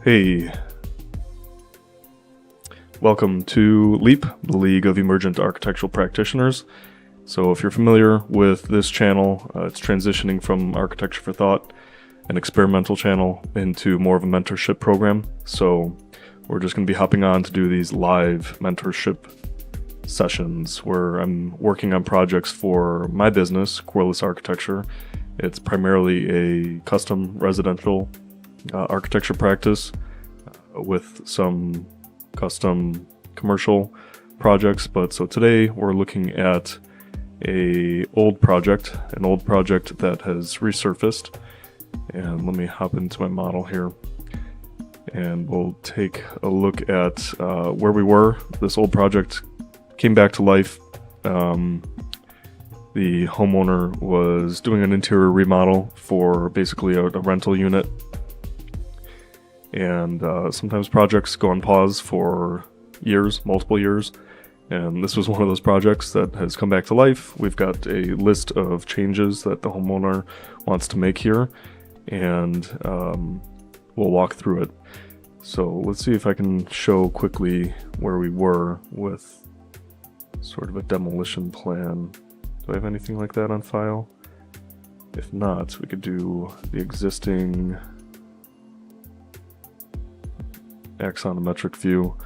Hey, welcome to LEAP, the League of Emergent Architectural Practitioners. So if you're familiar with this channel, it's transitioning from Architecture for Thought, an experimental channel, into more of a mentorship program. So we're just going to be hopping on to do these live mentorship sessions where I'm working on projects for my business, Coreless Architecture. It's primarily a custom residential architecture practice with some custom commercial projects. But so today we're looking at an old project that has resurfaced. And let me hop into my model here and we'll take a look at where we were. This old project came back to life. The homeowner was doing an interior remodel for basically a rental unit. And sometimes projects go on pause for years, multiple years. And this was one of those projects that has come back to life. We've got a list of changes that the homeowner wants to make here. And we'll walk through it. So let's see if I can show quickly where we were with sort of a demolition plan. Do I have anything like that on file? If not, we could do the existing axonometric view.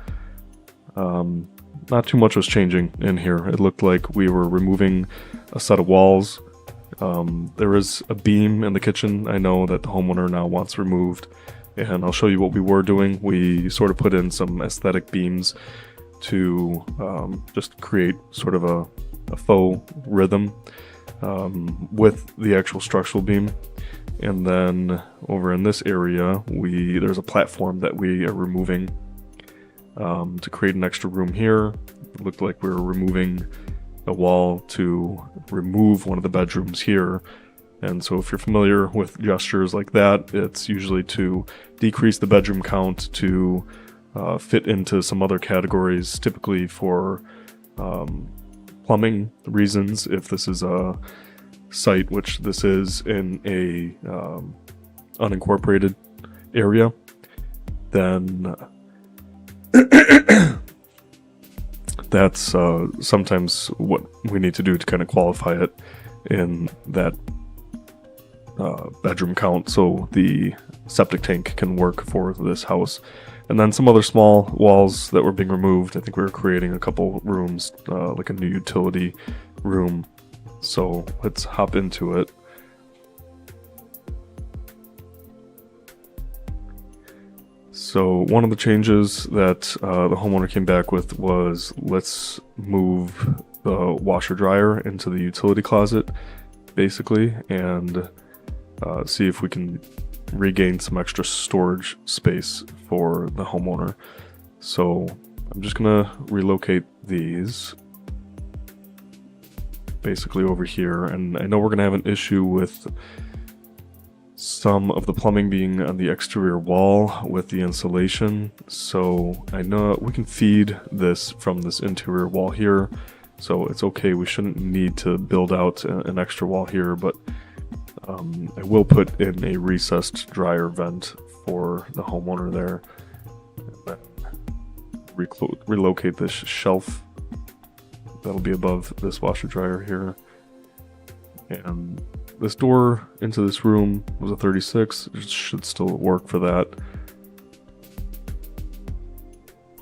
Not too much was changing in here. It looked like we were removing a set of walls. There is a beam in the kitchen I know that the homeowner now wants removed, and I'll show you what we were doing. We sort of put in some aesthetic beams to just create sort of a faux rhythm with the actual structural beam. And then over in this area, there's a platform that we are removing to create an extra room here. It looked like we were removing a wall to remove one of the bedrooms here. And so if you're familiar with gestures like that, it's usually to decrease the bedroom count to fit into some other categories, typically for plumbing reasons. If this is a site, which this is in a unincorporated area, then that's sometimes what we need to do to kind of qualify it in that bedroom count so the septic tank can work for this house. And then some other small walls that were being removed. I think we were creating a couple rooms, like a new utility room. So let's hop into it. So one of the changes that the homeowner came back with was, let's move the washer dryer into the utility closet, basically, and see if we can regain some extra storage space for the homeowner. So I'm just gonna relocate these basically over here, and I know we're gonna have an issue with some of the plumbing being on the exterior wall with the insulation. So I know we can feed this from this interior wall here, so it's okay. We shouldn't need to build out an extra wall here, but I will put in a recessed dryer vent for the homeowner there. And then relocate this shelf that'll be above this washer dryer here. And this door into this room was a 36. It should still work for that.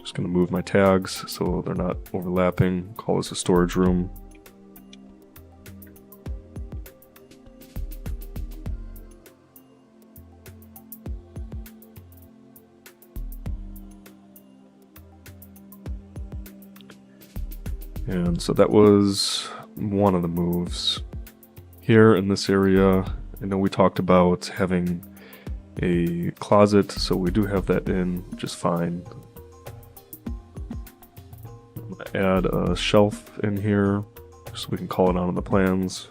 Just gonna move my tags so they're not overlapping. Call this a storage room. And so that was one of the moves. Here in this area, I know we talked about having a closet, so we do have that in just fine. I'm gonna add a shelf in here so we can call it out on the plans.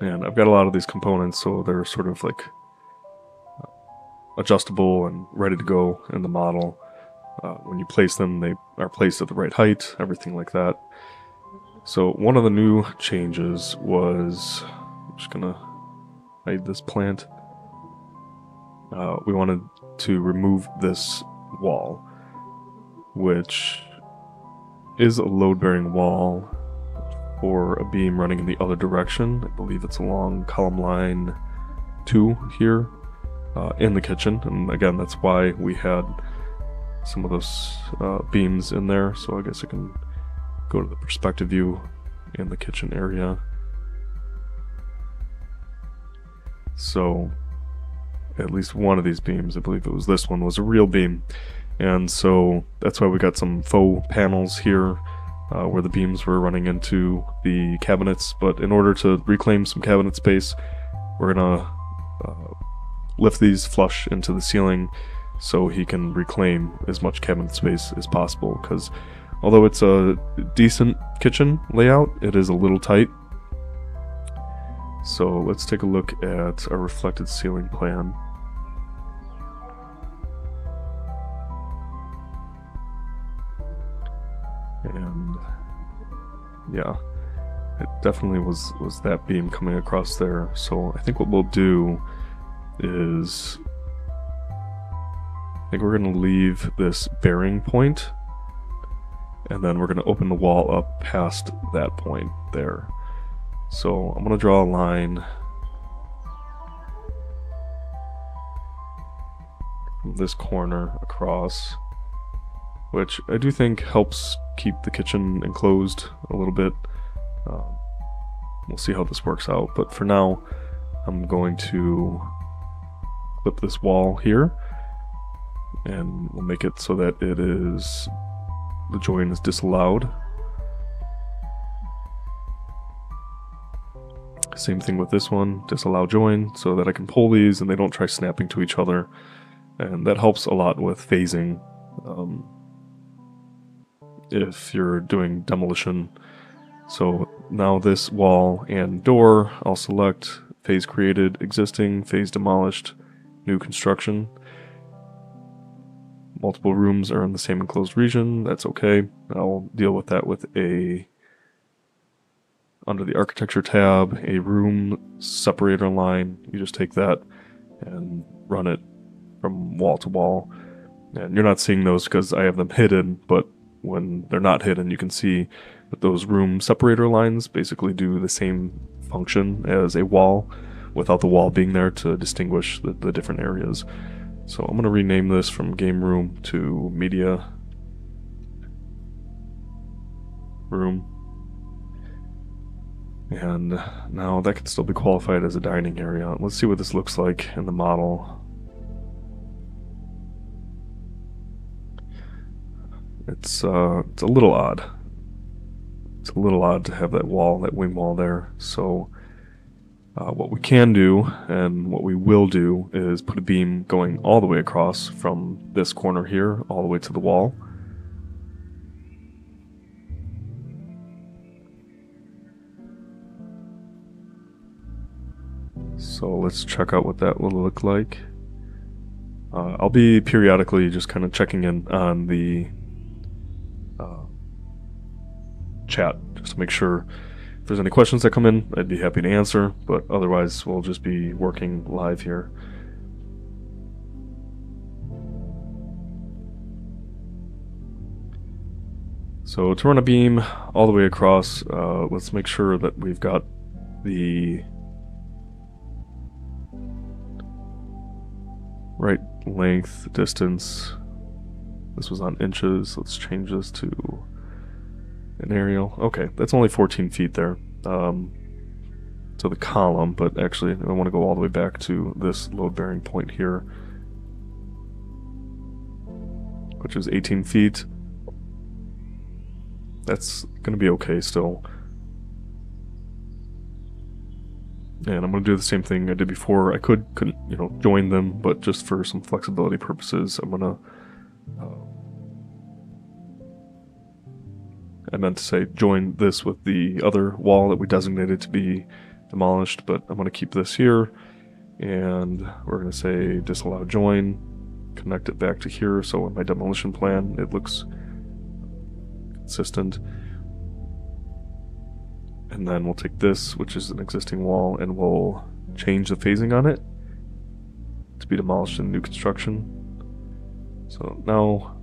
And I've got a lot of these components, so they're sort of like adjustable and ready to go in the model. when you place them, they are placed at the right height, everything like that. So one of the new changes was, I'm just gonna hide this plant. We wanted to remove this wall, which is a load-bearing wall for a beam running in the other direction. I believe it's along column line 2 here in the kitchen, and again, that's why we had some of those beams in there. So I guess I can go to the perspective view in the kitchen area. So at least one of these beams, I believe it was this one, was a real beam, and so that's why we got some faux panels here where the beams were running into the cabinets. But in order to reclaim some cabinet space, we're gonna lift these flush into the ceiling so he can reclaim as much cabinet space as possible, because although it's a decent kitchen layout, it is a little tight. So let's take a look at our reflected ceiling plan. And yeah, it definitely was that beam coming across there. So I think what we'll do is, I think we're going to leave this bearing point, and then we're going to open the wall up past that point there. So I'm going to draw a line from this corner across, which I do think helps keep the kitchen enclosed a little bit. We'll see how this works out, but for now I'm going to clip this wall here, and we'll make it so that it is, the join is disallowed. Same thing with this one, disallow join, so that I can pull these and they don't try snapping to each other, and that helps a lot with phasing. If you're doing demolition. So now this wall and door, I'll select phase created, existing, phase demolished, new construction. Multiple rooms are in the same enclosed region, that's okay. I'll deal with that with under the architecture tab, a room separator line. You just take that and run it from wall to wall. And you're not seeing those because I have them hidden, but when they're not hidden, you can see that those room separator lines basically do the same function as a wall, without the wall being there to distinguish the different areas. So I'm going to rename this from game room to media room. And now that can still be qualified as a dining area. Let's see what this looks like in the model. It's a little odd. It's a little odd to have that wall, that wing wall there. So what we can do, and what we will do, is put a beam going all the way across from this corner here all the way to the wall. So let's check out what that will look like. I'll be periodically just kind of checking in on the chat just to make sure if there's any questions that come in, I'd be happy to answer, but otherwise we'll just be working live here. So to run a beam all the way across, let's make sure that we've got the right length, distance. This was on inches. Let's change this to an aerial. Okay, that's only 14 feet there. So the column, but actually I want to go all the way back to this load-bearing point here, which is 18 feet. That's going to be okay still. And I'm going to do the same thing I did before. I could join them, but just for some flexibility purposes, I'm going to I meant to say join this with the other wall that we designated to be demolished, but I'm going to keep this here, and we're going to say disallow join, connect it back to here, so in my demolition plan it looks consistent. And then we'll take this, which is an existing wall, and we'll change the phasing on it to be demolished in new construction. So now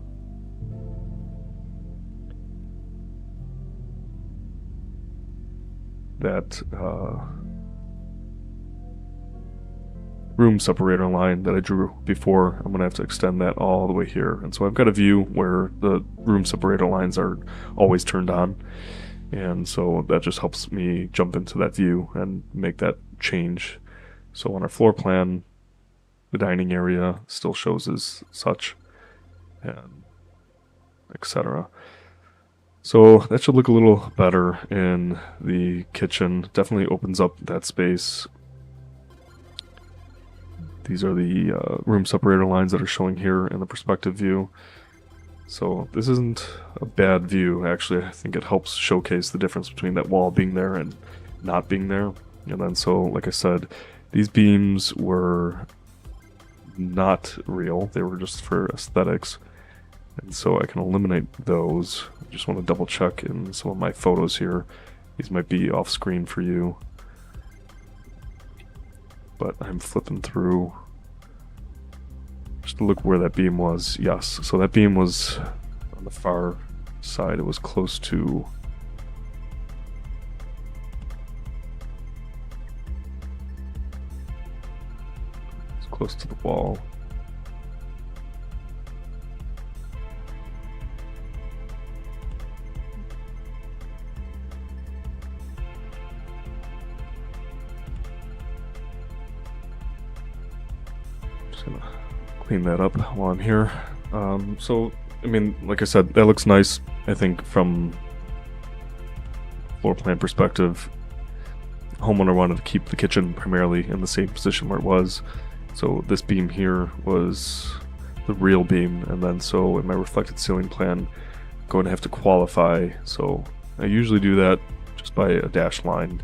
that room separator line that I drew before, I'm gonna have to extend that all the way here. And so I've got a view where the room separator lines are always turned on. And so that just helps me jump into that view and make that change. So on our floor plan, the dining area still shows as such, and etc. So that should look a little better in the kitchen. Definitely opens up that space. These are the room separator lines that are showing here in the perspective view. So this isn't a bad view, actually. I think it helps showcase the difference between that wall being there and not being there. And then so, like I said, these beams were not real. They were just for aesthetics. And so I can eliminate those. I just want to double check in some of my photos here. These might be off screen for you. But I'm flipping through just to look where that beam was. Yes, so that beam was on the far side. It was close to the wall. Just gonna clean that up while I'm here. So, I mean, like I said, that looks nice. I think from floor plan perspective, homeowner wanted to keep the kitchen primarily in the same position where it was. So this beam here was the real beam, and then so in my reflected ceiling plan, I'm going to have to qualify. So I usually do that just by a dashed line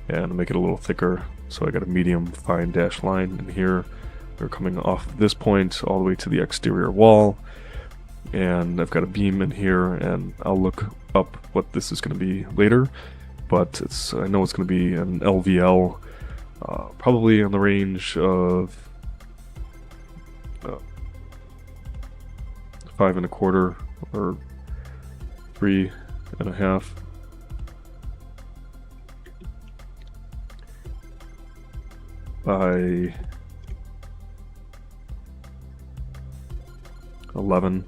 and make it a little thicker. So I got a medium fine dashed line in here. We're coming off of this point all the way to the exterior wall, and I've got a beam in here, and I'll look up what this is going to be later, but I know it's going to be an LVL, probably in the range of 5 1/4 or 3 1/2. By 11.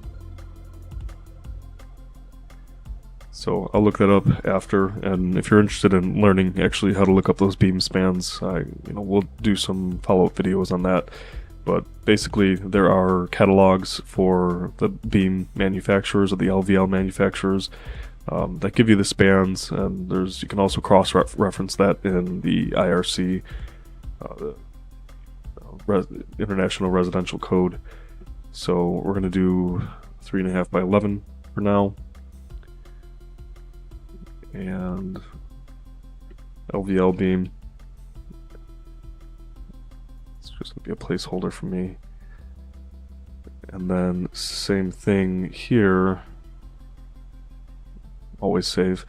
So I'll look that up after, and if you're interested in learning actually how to look up those beam spans, we'll do some follow-up videos on that. But basically, there are catalogs for the beam manufacturers or the LVL manufacturers that give you the spans, and you can also cross-reference that in the IRC, the International Residential Code. So we're going to do 3 1/2 by 11 for now. And LVL beam. It's just going to be a placeholder for me. And then same thing here. Always save.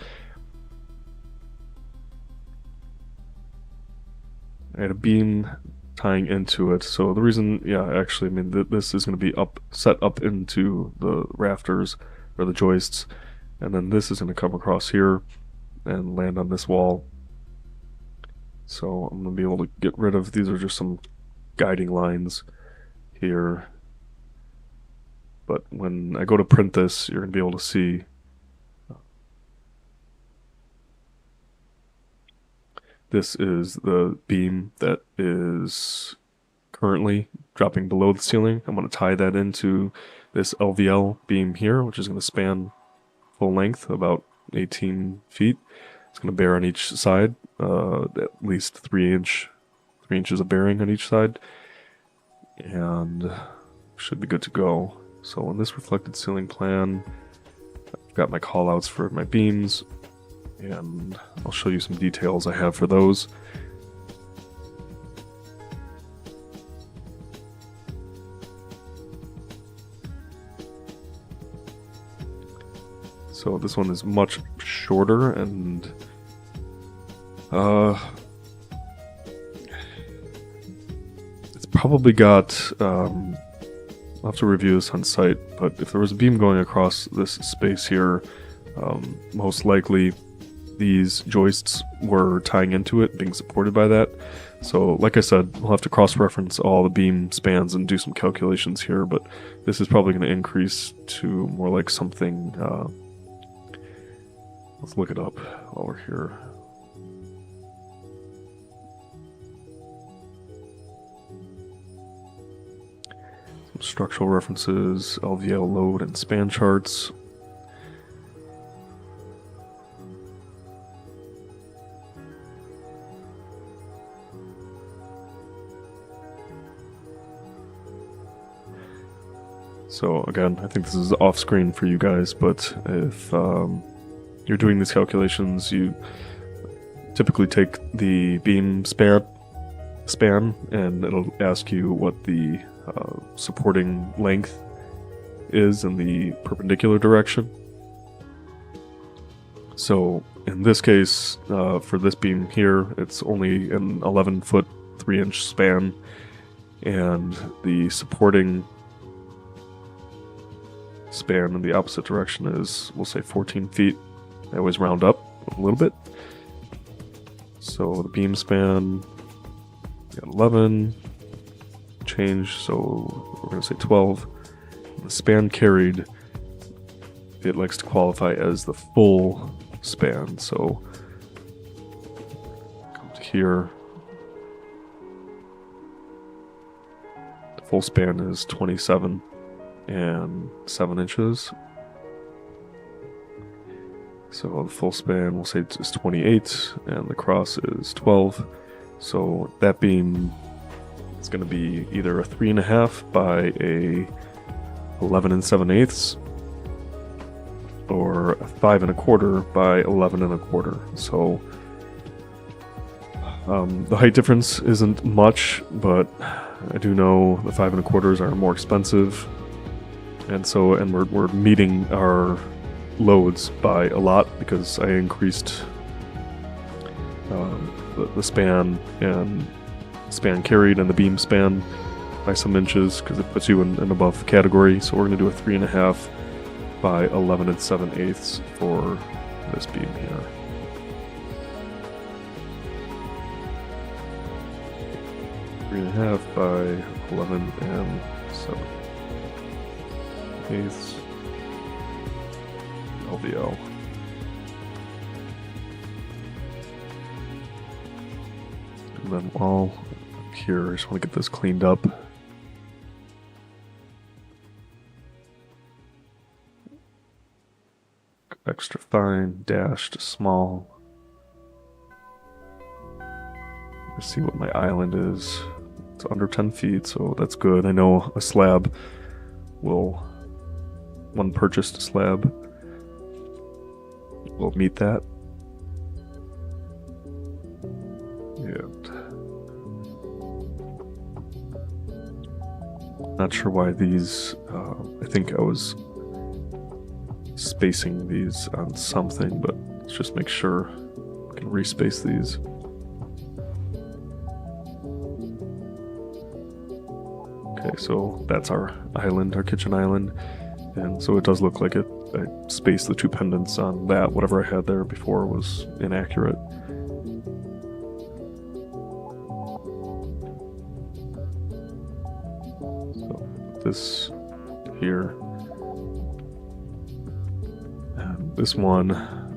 I had a beam tying into it. So the reason, this is going to be set up into the rafters or the joists, and then this is going to come across here and land on this wall. So I'm going to be able to get rid of, these are just some guiding lines here. But when I go to print this, you're going to be able to see this is the beam that is currently dropping below the ceiling. I'm going to tie that into this LVL beam here, which is going to span full length, about 18 feet. It's going to bear on each side, at least 3 inches of bearing on each side, and should be good to go. So in this reflected ceiling plan, I've got my callouts for my beams, and I'll show you some details I have for those. So this one is much shorter, and it's probably got, I'll have to review this on site, but if there was a beam going across this space here, most likely these joists were tying into it, being supported by that. So like I said, we'll have to cross-reference all the beam spans and do some calculations here, but this is probably going to increase to more like something, let's look it up while we're here. Some structural references, LVL load and span charts. So again, I think this is off screen for you guys, but if you're doing these calculations, you typically take the beam span and it'll ask you what the supporting length is in the perpendicular direction. So in this case, for this beam here, it's only an 11-foot 3-inch span, and the supporting span in the opposite direction is, we'll say, 14 feet. I always round up a little bit. So the beam span, got 11 change, so we're going to say 12. The span carried, it likes to qualify as the full span. So come to here. The full span is 27 and 7 inches. So the full span, we'll say, is 28, and the cross is 12. So that beam is going to be either a 3.5 by a 11 7/8, or a 5 1/4 by 11 1/4. So the height difference isn't much, but I do know the 5 1/4s are more expensive. And we're meeting our loads by a lot because I increased the span and span carried and the beam span by some inches because it puts you in above category. So we're going to do a 3.5 by 11 7/8 for this beam here. Three and a half by 11 7/8 LVL. And then all up here, I just want to get this cleaned up. Extra fine, dashed, small. Let's see what my island is. It's under 10 feet, so that's good. I know a slab will, one purchased slab will meet that. And not sure why these, I think I was spacing these on something, but let's just make sure I can respace these. Okay, so that's our island, our kitchen island, and so it does look like it. I spaced the two pendants on that. Whatever I had there before was inaccurate. So this here, and this one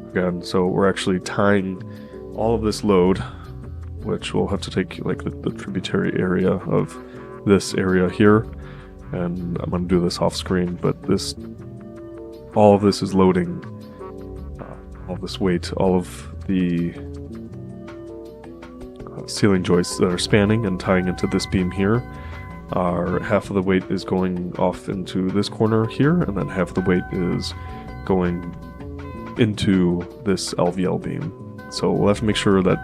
again. So we're actually tying all of this load, which we'll have to take like the tributary area of this area here, and I'm going to do this off screen, but all of this is loading all this weight, all of the ceiling joists that are spanning and tying into this beam here. Half of the weight is going off into this corner here, and then half of the weight is going into this LVL beam. So we'll have to make sure that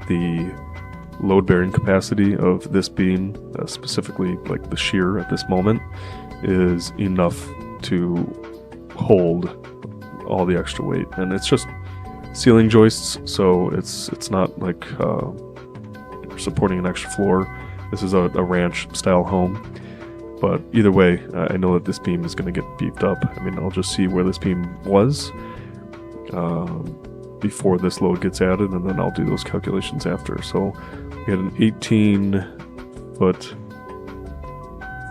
the load-bearing capacity of this beam, specifically like the shear at this moment, is enough to hold all the extra weight. And it's just ceiling joists, so it's not like supporting an extra floor. This is a ranch style home, but either way, I know that this beam is going to get beefed up. I mean, I'll just see where this beam was before this load gets added, and then I'll do those calculations after. So we had an 18-foot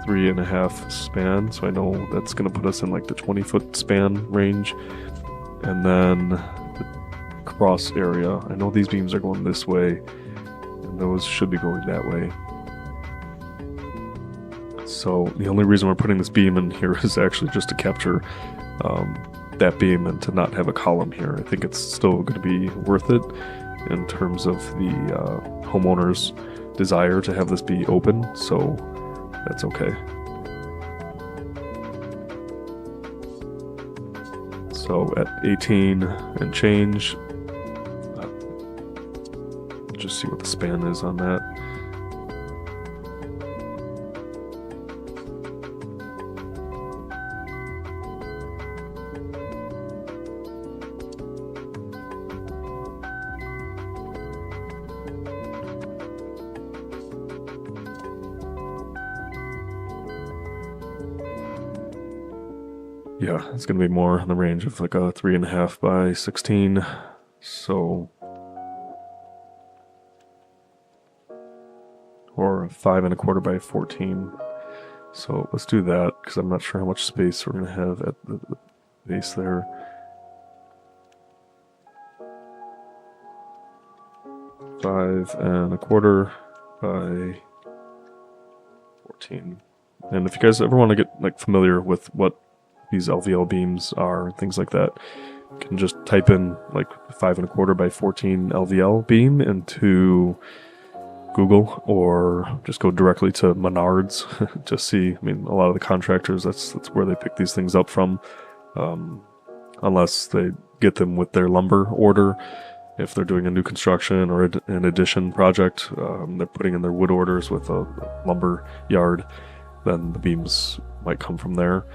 3.5 span, so I know that's going to put us in like the 20-foot span range. And then the cross area, I know these beams are going this way, and those should be going that way. So the only reason we're putting this beam in here is actually just to capture that beam and to not have a column here. I think it's still going to be worth it in terms of the homeowner's desire to have this be open, so that's okay. So at 18 and change, just see what the span is on that. Yeah, it's going to be more in the range of like a 3.5 by 16. So, or 5.25 by 14. So let's do that, because I'm not sure how much space we're going to have at the base there. Five and a quarter by 14. And if you guys ever want to get like familiar with what these LVL beams are and things like that, you can just type in like 5.25 by 14 LVL beam into Google, or just go directly to Menards to see. I mean, a lot of the contractors, that's where they pick these things up from, unless they get them with their lumber order. If they're doing a new construction or an addition project, they're putting in their wood orders with a lumber yard, then the beams might come from there.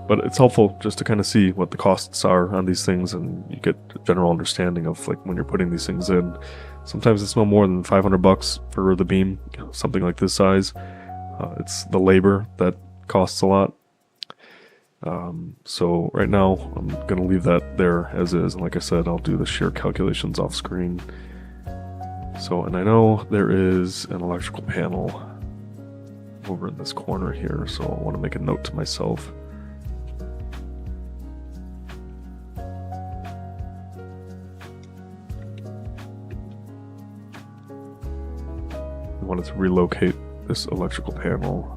But it's helpful just to kind of see what the costs are on these things, and you get a general understanding of like when you're putting these things in. Sometimes it's no more than $500 for the beam, something like this size. It's the labor that costs a lot. So right now I'm going to leave that there as is, and like I said, I'll do the shear calculations off screen. So, and I know there is an electrical panel over in this corner here, so I want to make a note to myself. I wanted to relocate this electrical panel.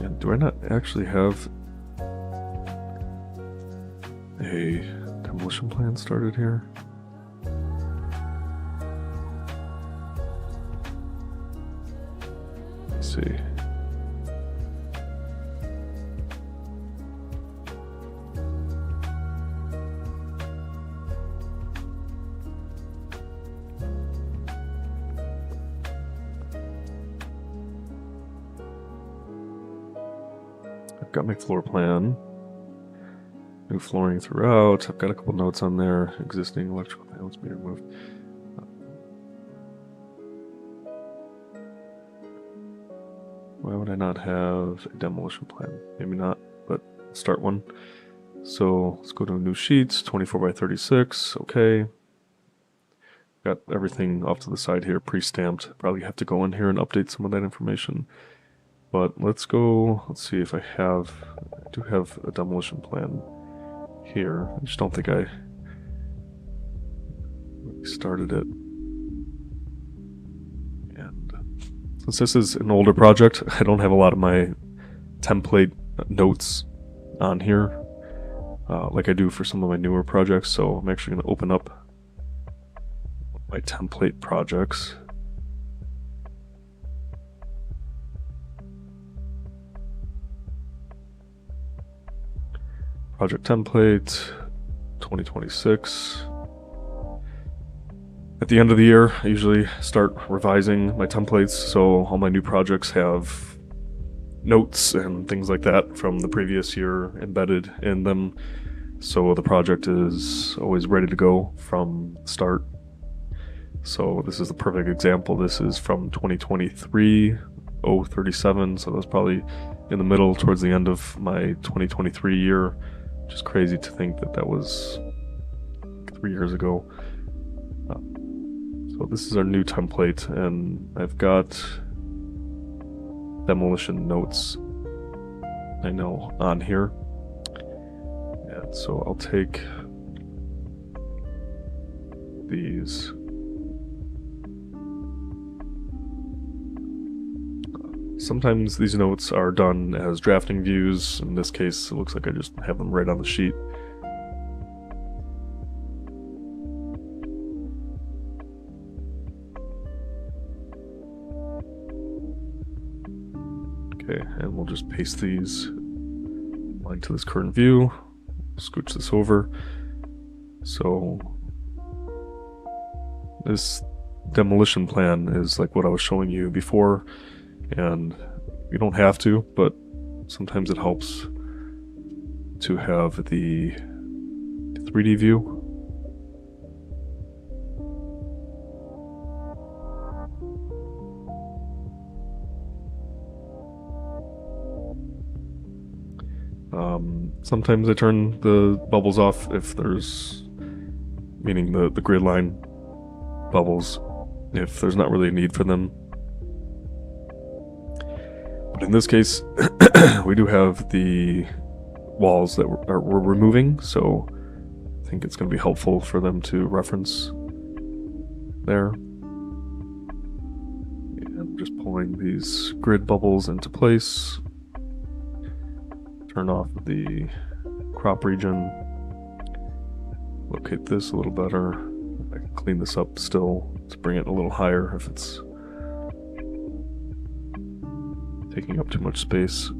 And do I not actually have a demolition plan started here? Let's see. I've got my floor plan. New flooring throughout. I've got a couple notes on there. Existing electrical panels being removed. Why would I not have a demolition plan? Maybe not, but let's start one. So let's go to new sheets. 24 by 36. Okay. Got everything off to the side here, pre-stamped. Probably have to go in here and update some of that information. But let's go. Let's see if I do have a demolition plan here. I just don't think I started it. And since this is an older project, I don't have a lot of my template notes on here like I do for some of my newer projects. So I'm actually going to open up my template projects. Project template 2026. At the end of the year, I usually start revising my templates, so all my new projects have notes and things like that from the previous year embedded in them, so the project is always ready to go from the start. So this is the perfect example. This is from 2023-037, so that's probably in the middle, towards the end of my 2023 year. Just crazy to think that that was 3 years ago. So this is our new template, and I've got demolition notes, I know, on here. And so I'll take these. Sometimes these notes are done as drafting views. In this case, it looks like I just have them right on the sheet. Okay, and we'll just paste these line to this current view, scooch this over. So this demolition plan is like what I was showing you before, and you don't have to, but sometimes it helps to have the 3D view. Sometimes I turn the bubbles off if there's, meaning the grid line bubbles, if there's not really a need for them. But in this case, we do have the walls that we're removing, so I think it's going to be helpful for them to reference there. And I'm just pulling these grid bubbles into place. Turn off the crop region. Locate this a little better. I can clean this up still to bring it a little higher if it's taking up too much space.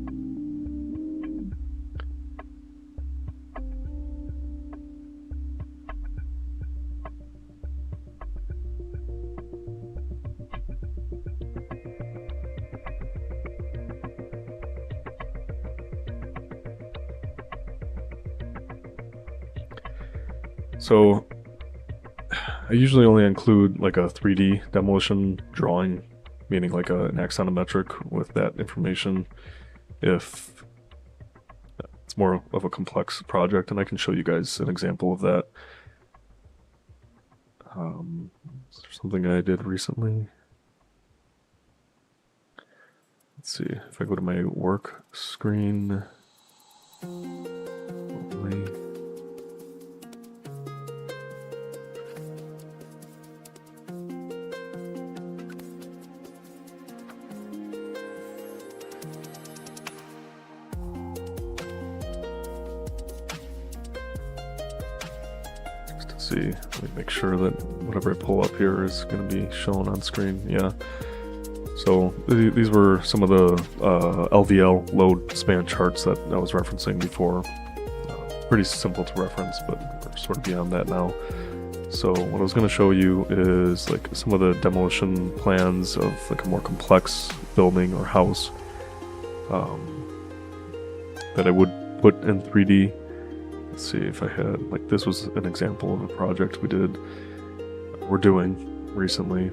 So I usually only include like a 3D demolition drawing, meaning like an axonometric with that information if it's more of a complex project, and I can show you guys an example of that. Is there something I did recently? Let's see, if I go to my work screen, hopefully. See, let me make sure that whatever I pull up here is going to be shown on screen. Yeah. So these were some of the LVL load span charts that I was referencing before. Pretty simple to reference, but we're sort of beyond that now. So what I was going to show you is like some of the demolition plans of like a more complex building or house that I would put in 3D. Let's see if I had, like, this was an example of a project we're doing recently.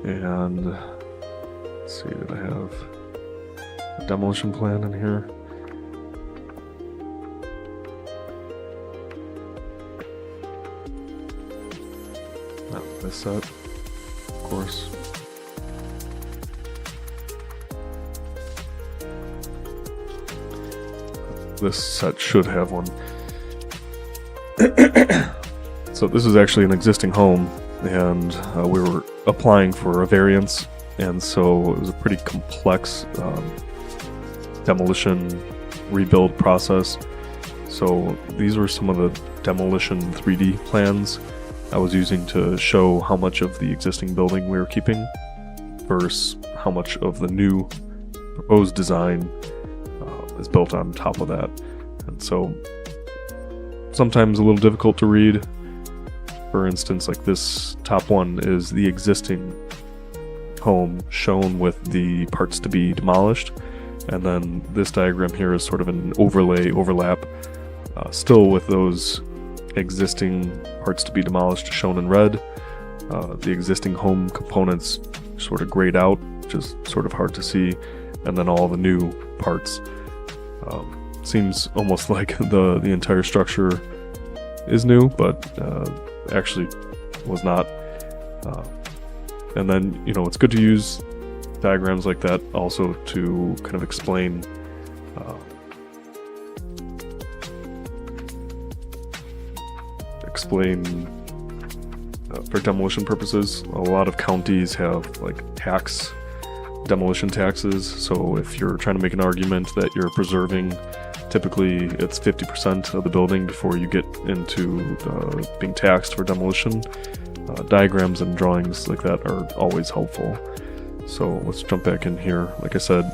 And let's see, did I have a demolition plan in here? Not this set, of course. This set should have one. So this is actually an existing home, and we were applying for a variance, and so it was a pretty complex demolition rebuild process. So these were some of the demolition 3D plans I was using to show how much of the existing building we were keeping versus how much of the new proposed design is built on top of that. And so sometimes a little difficult to read, For instance, like this top one is the existing home shown with the parts to be demolished, and then this diagram here is sort of an overlap, still with those existing parts to be demolished shown in red. The existing home components sort of grayed out, which is sort of hard to see, and then all the new parts. Seems almost like the entire structure is new, but actually was not. And then, you know, it's good to use diagrams like that also to kind of explain for demolition purposes. A lot of counties have like demolition taxes, so if you're trying to make an argument that you're preserving, typically it's 50% of the building before you get into being taxed for demolition. Diagrams and drawings like that are always helpful. So let's jump back in here. Like I said,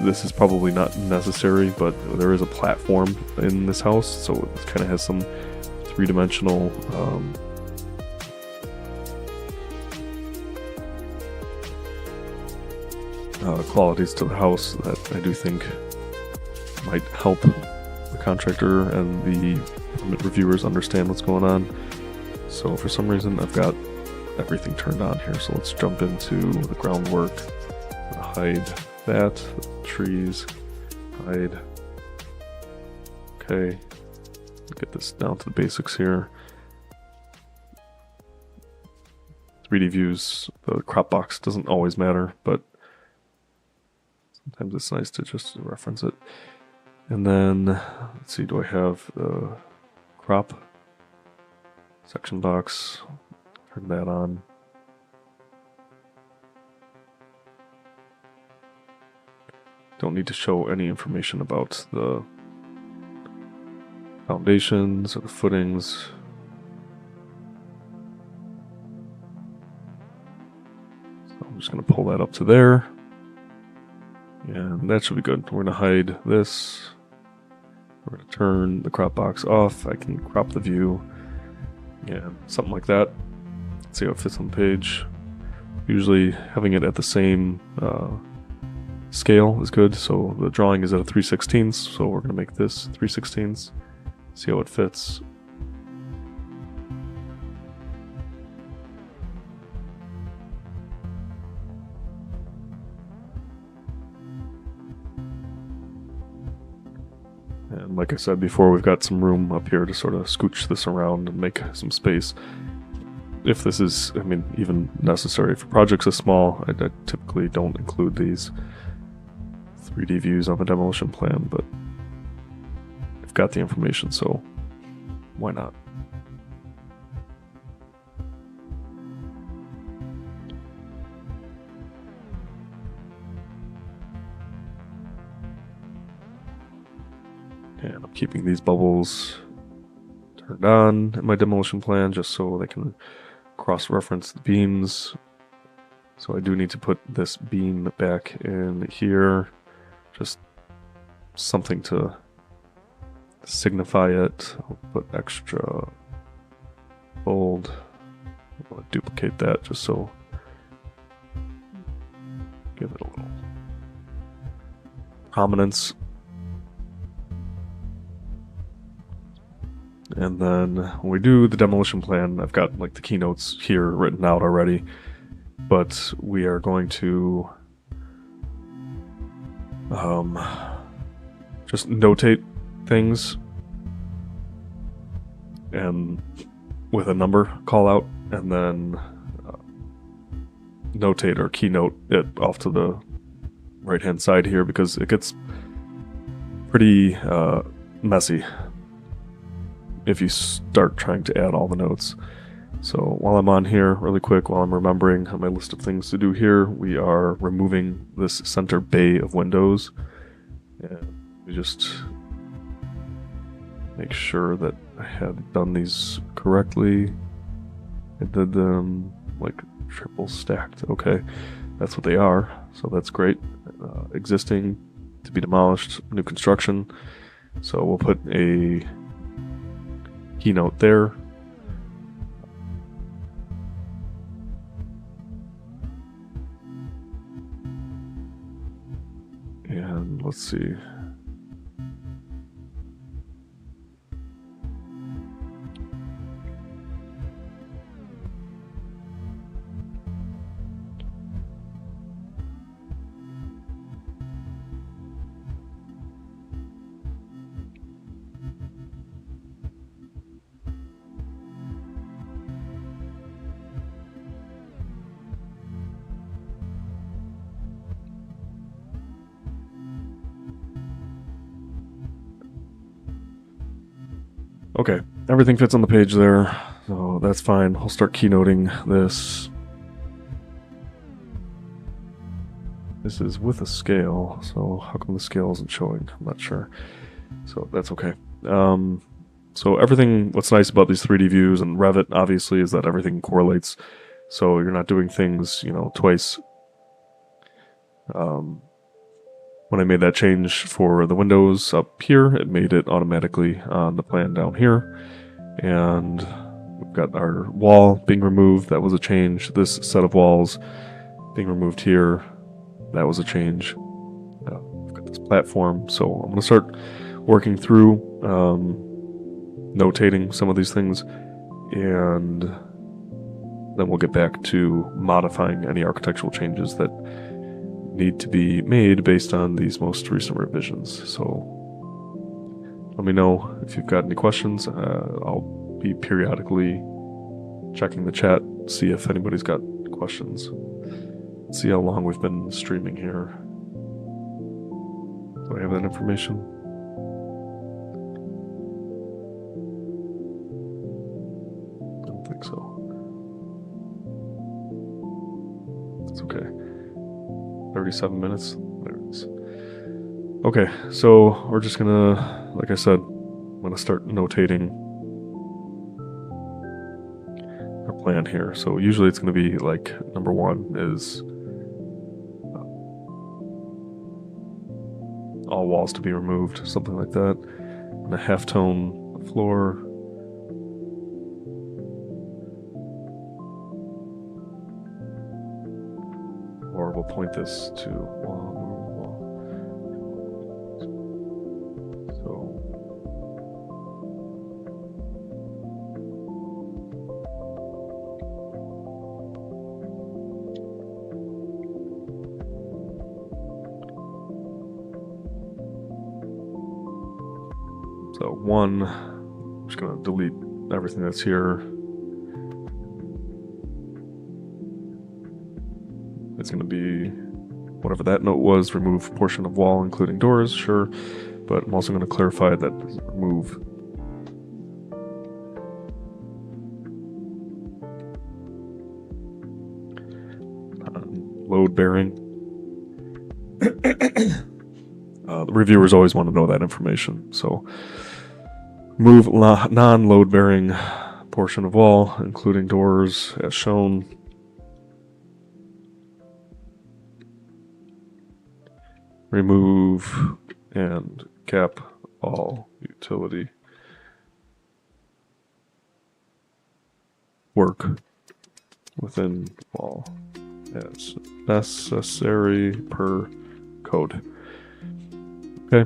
this is probably not necessary, but there is a platform in this house, so it kind of has some three-dimensional qualities to the house that I do think might help the contractor and the reviewers understand what's going on. So for some reason I've got everything turned on here, so let's jump into the groundwork. Hide that, trees, hide. Okay, get this down to the basics here. 3D views, the crop box doesn't always matter, but sometimes it's nice to just reference it. And then, let's see, do I have the crop section box? Turn that on. Don't need to show any information about the foundations or the footings. So I'm just going to pull that up to there. And that should be good. We're going to hide this. We're going to turn the crop box off. I can crop the view. Yeah, something like that. Let's see how it fits on the page. Usually having it at the same scale is good. So the drawing is at a 3/16, so we're going to make this 3/16. See how it fits. And like I said before, we've got some room up here to sort of scooch this around and make some space. If this is, I mean, even necessary for projects this small, I typically don't include these 3D views on the demolition plan, but I've got the information, so why not? And I'm keeping these bubbles turned on in my demolition plan just so they can cross-reference the beams. So I do need to put this beam back in here, just something to signify it. I'll put extra bold. I'm going to duplicate that just so give it a little prominence. And then when we do the demolition plan, I've got like the keynotes here written out already, but we are going to just notate things and with a number call out, and then notate or keynote it off to the right hand side here, because it gets pretty messy if you start trying to add all the notes. So while I'm on here really quick, while I'm remembering on my list of things to do here, we are removing this center bay of windows, and we just make sure that I had done these correctly. I did them like triple stacked. Okay, that's what they are, so that's great. Existing, to be demolished, new construction. So we'll put a keynote there. And let's see. Okay, everything fits on the page there, so that's fine. I'll start keynoting this. This is with a scale, so how come the scale isn't showing? I'm not sure. So that's okay. So everything, what's nice about these 3D views and Revit, obviously, is that everything correlates. So you're not doing things, twice. When I made that change for the windows up here, it made it automatically on the plan down here. And we've got our wall being removed. That was a change. This set of walls being removed here. That was a change. We've got this platform. So I'm going to start working through notating some of these things. And then we'll get back to modifying any architectural changes that need to be made based on these most recent revisions. So let me know if you've got any questions. I'll be periodically checking the chat, see if anybody's got questions. Let's see how long we've been streaming here. Do I have that information? I don't think so. It's okay. 37 minutes. There it is. Okay, so we're just gonna, like I said, I'm gonna start notating our plan here. So usually it's gonna be like number 1 is all walls to be removed, something like that. And a halftone floor. Or we'll point this to wall. So 1, I'm just gonna delete everything that's here. It's going to be whatever that note was, remove portion of wall including doors, sure, but I'm also going to clarify that remove load bearing. The reviewers always want to know that information, so move non-load bearing portion of wall including doors as shown. Remove and cap all utility work within wall as necessary per code. Okay.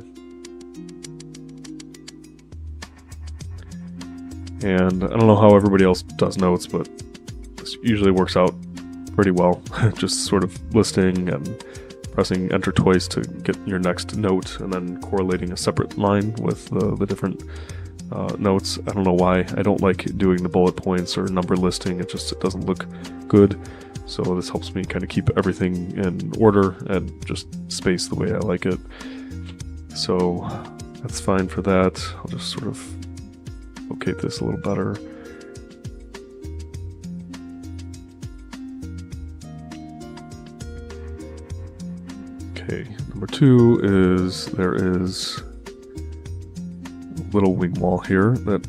And I don't know how everybody else does notes, but this usually works out pretty well. Just sort of listing and pressing enter twice to get your next note and then correlating a separate line with the different notes. I don't know why. I don't like doing the bullet points or number listing. It doesn't look good. So this helps me kind of keep everything in order and just space the way I like it. So that's fine for that. I'll just sort of locate this a little better. Okay, number 2 is there is a little wing wall here that,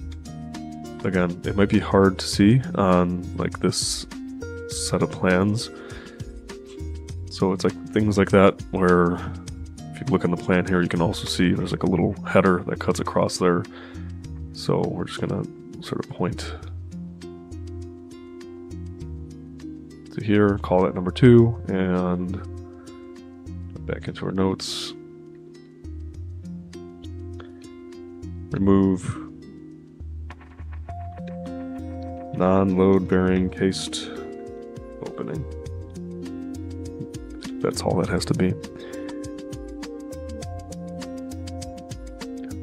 again, it might be hard to see on like this set of plans. So it's like things like that where if you look on the plan here, you can also see there's like a little header that cuts across there. So we're just gonna sort of point to here, call that number 2, and back into our notes. remove non-load bearing cased opening. That's all that has to be.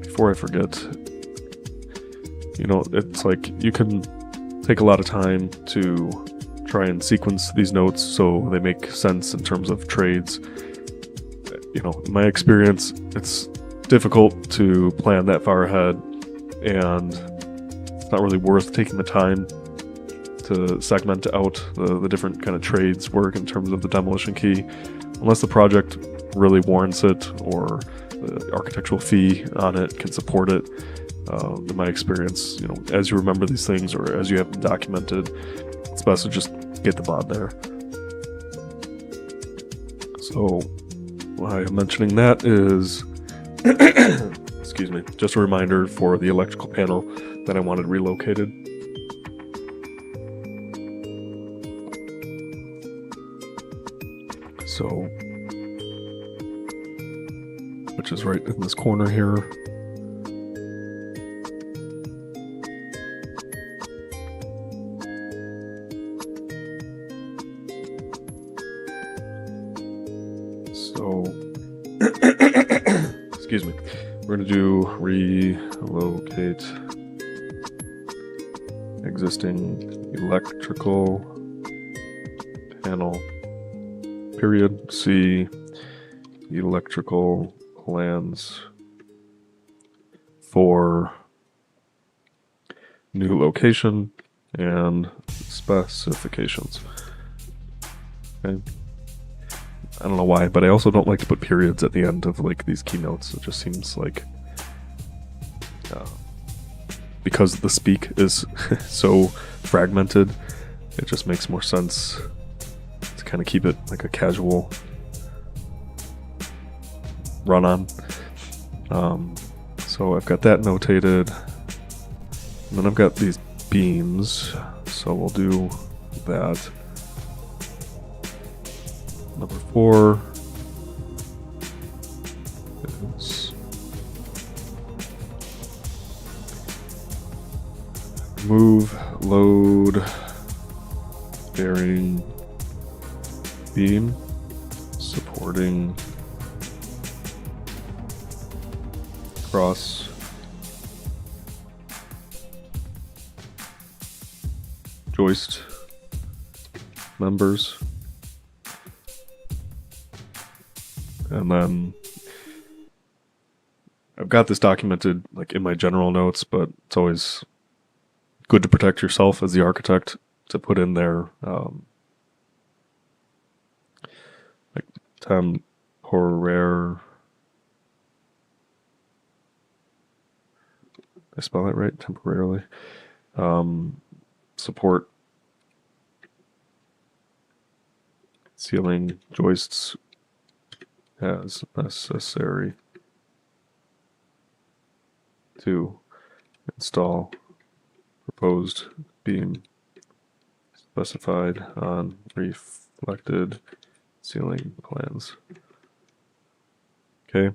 Before I forget, it's like you can take a lot of time to try and sequence these notes so they make sense in terms of trades. In my experience, it's difficult to plan that far ahead, and it's not really worth taking the time to segment out the different kind of trades work in terms of the demolition key, unless the project really warrants it or the architectural fee on it can support it. In my experience, as you remember these things or as you have them documented, it's best to just get the BOD there. So why I'm mentioning that is, excuse me, just a reminder for the electrical panel that I wanted relocated. So, which is right in this corner here. So, excuse me, we're going to do relocate existing electrical panel, period, C, electrical plans for new location and specifications. Okay. I don't know why, but I also don't like to put periods at the end of like these keynotes. It just seems like because the speak is so fragmented, it just makes more sense to kind of keep it like a casual run on. So I've got that notated, and then I've got these beams, so we'll do that. Number 4 is remove load bearing beam supporting cross joist members. And then I've got this documented like in my general notes, but it's always good to protect yourself as the architect to put in there like temporary. I spell that right? Temporarily. Support ceiling joists as necessary to install proposed beam specified on reflected ceiling plans. Okay,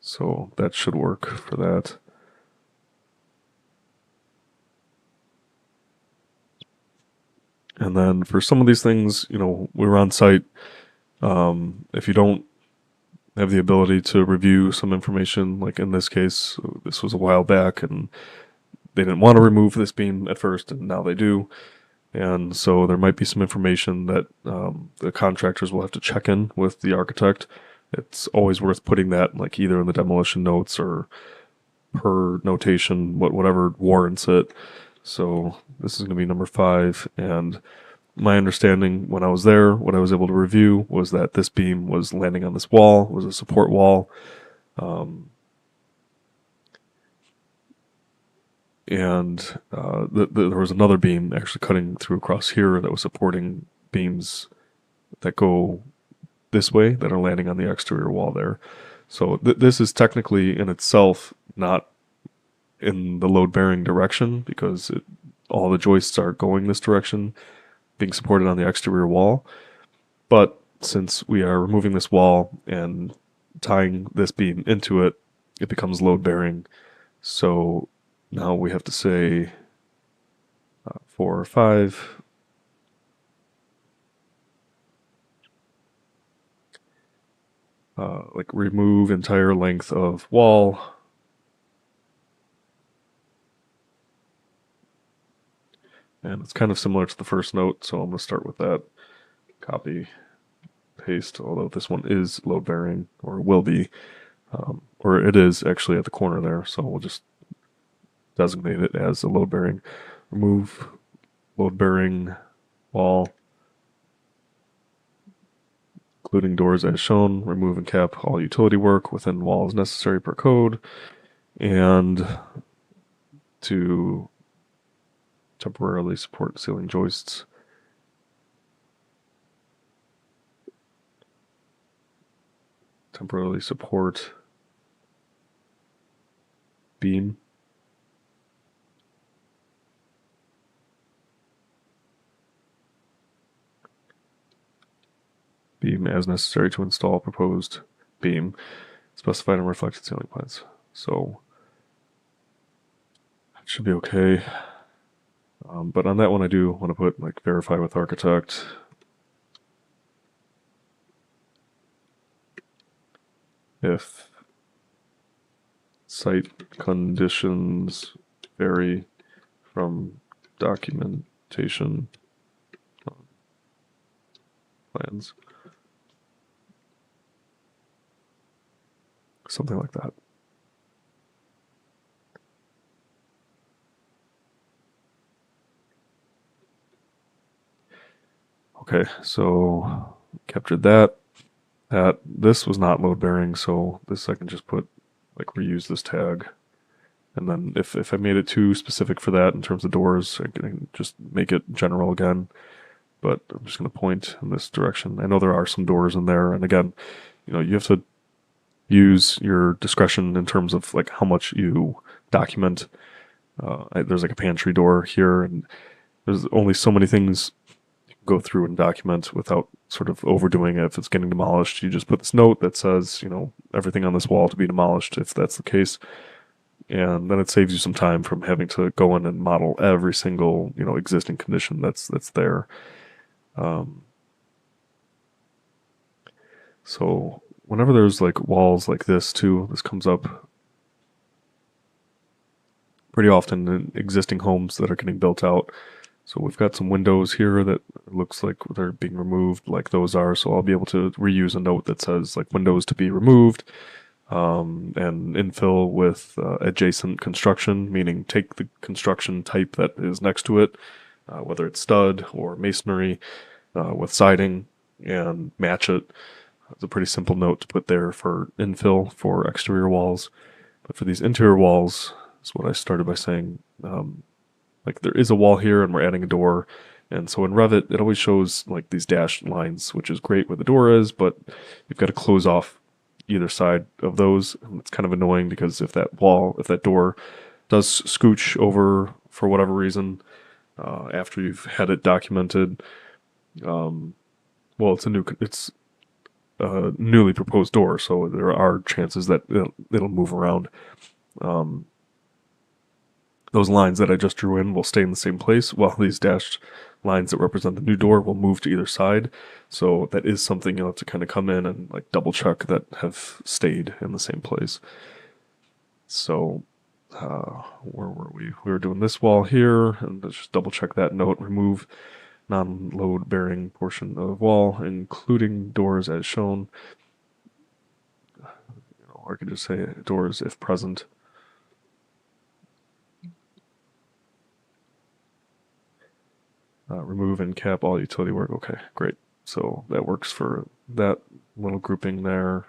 so that should work for that. And then for some of these things, we're on site. If you don't have the ability to review some information, like in this case, this was a while back and they didn't want to remove this beam at first, and now they do. And so there might be some information that the contractors will have to check in with the architect. It's always worth putting that like either in the demolition notes or per notation, whatever warrants it. So this is going to be number 5, and my understanding when I was there, what I was able to review was that this beam was landing on this wall, was a support wall. And there was another beam actually cutting through across here that was supporting beams that go this way that are landing on the exterior wall there. So this is technically in itself not in the load-bearing direction because all the joists are going this direction, being supported on the exterior wall. But since we are removing this wall and tying this beam into it, it becomes load bearing. So now we have to say 4 or 5. Like remove entire length of wall. And it's kind of similar to the first note, so I'm going to start with that. Copy, paste, although this one is load bearing, or will be, or it is actually at the corner there, so we'll just designate it as a load bearing. Remove load bearing wall, including doors as shown. Remove and cap all utility work within walls necessary per code, and to temporarily support ceiling joists. Temporarily support beam. Beam as necessary to install proposed beam specified in reflected ceiling plans. So it should be okay. But on that one, I do want to put like verify with architect. If site conditions vary from documentation plans. Something like that. Okay, so captured that. This was not load bearing, so this I can just put like reuse this tag. And then if I made it too specific for that in terms of doors, I can just make it general again. But I'm just going to point in this direction. I know there are some doors in there, and again, you have to use your discretion in terms of like how much you document. There's like a pantry door here, and there's only so many things you can go through and document without sort of overdoing it. If it's getting demolished, you just put this note that says, everything on this wall to be demolished if that's the case. And then it saves you some time from having to go in and model every single, existing condition that's there. So whenever there's like walls like this too, this comes up pretty often in existing homes that are getting built out. So we've got some windows here that looks like they're being removed, like those are. So I'll be able to reuse a note that says like windows to be removed, and infill with adjacent construction, meaning take the construction type that is next to it, whether it's stud or masonry, with siding, and match it. It's a pretty simple note to put there for infill for exterior walls. But for these interior walls, is what I started by saying, like there is a wall here and we're adding a door. And so in Revit, it always shows like these dashed lines, which is great where the door is, but you've got to close off either side of those. And it's kind of annoying because if that door does scooch over for whatever reason, after you've had it documented, well, it's a newly proposed door, so there are chances that it'll move around. Those lines that I just drew in will stay in the same place, while these dashed lines that represent the new door will move to either side. So that is something you'll have to kind of come in and like double check that have stayed in the same place. So where were we? We were doing this wall here, and let's just double check that note. Remove non-load bearing portion of wall, including doors as shown. Or I could just say doors if present. Remove and cap all utility work. Okay, great. So that works for that little grouping there.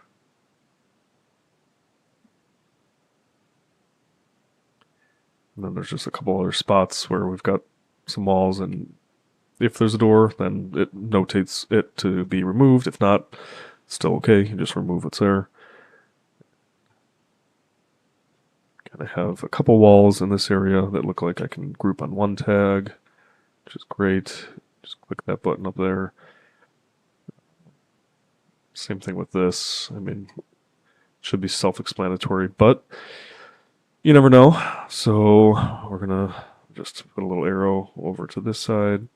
And then there's just a couple other spots where we've got some walls, and if there's a door, then it notates it to be removed. If not, still okay. You just remove what's there. Kind of have a couple walls in this area that look like I can group on one tag, which is great. Just click that button up there. Same thing with this. I mean, should be self-explanatory, but you never know. So we're going to just put a little arrow over to this side.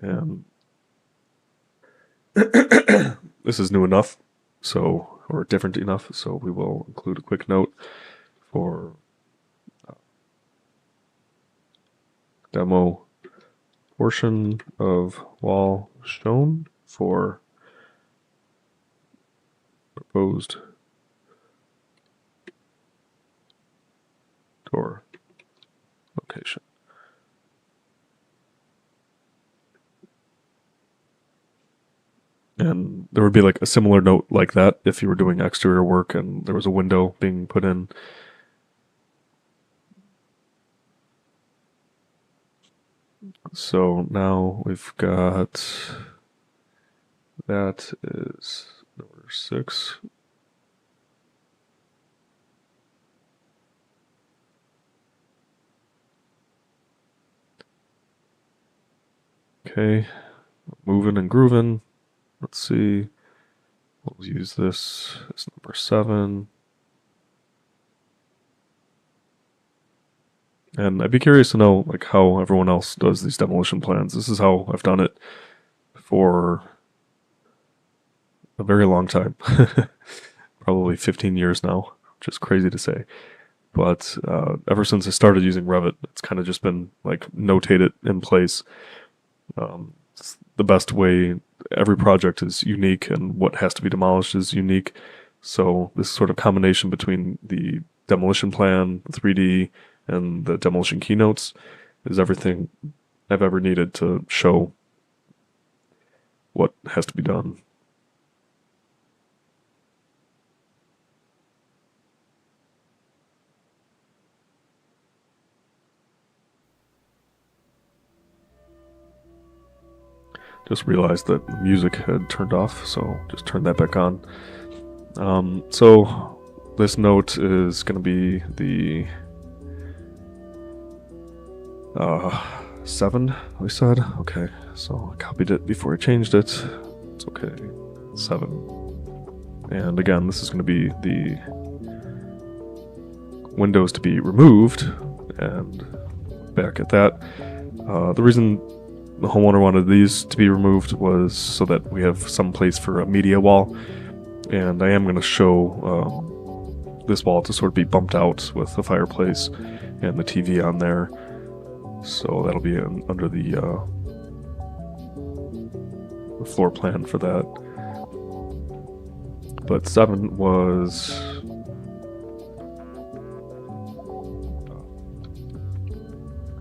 And this is new enough, or different enough, so we will include a quick note for demo portion of wall shown for proposed door location. And there would be like a similar note like that if you were doing exterior work and there was a window being put in. So now we've got, that is number 6. Okay, moving and grooving. Let's see, we'll use this as number 7. And I'd be curious to know like how everyone else does these demolition plans. This is how I've done it for a very long time, probably 15 years now, which is crazy to say. But ever since I started using Revit, it's kind of just been like notate it in place. It's the best way. Every project is unique and what has to be demolished is unique. So this sort of combination between the demolition plan, 3D, and the demolition keynotes is everything I've ever needed to show what has to be done. Just realized that the music had turned off, so just turn that back on. So this note is going to be the 7, we said. Okay, so I copied it before I changed it. It's okay, 7. And again, this is going to be the windows to be removed, and back at that. The reason the homeowner wanted these to be removed was so that we have some place for a media wall, and I am going to show this wall to sort of be bumped out with the fireplace and the TV on there, so that'll be under the floor plan for that. But 7 was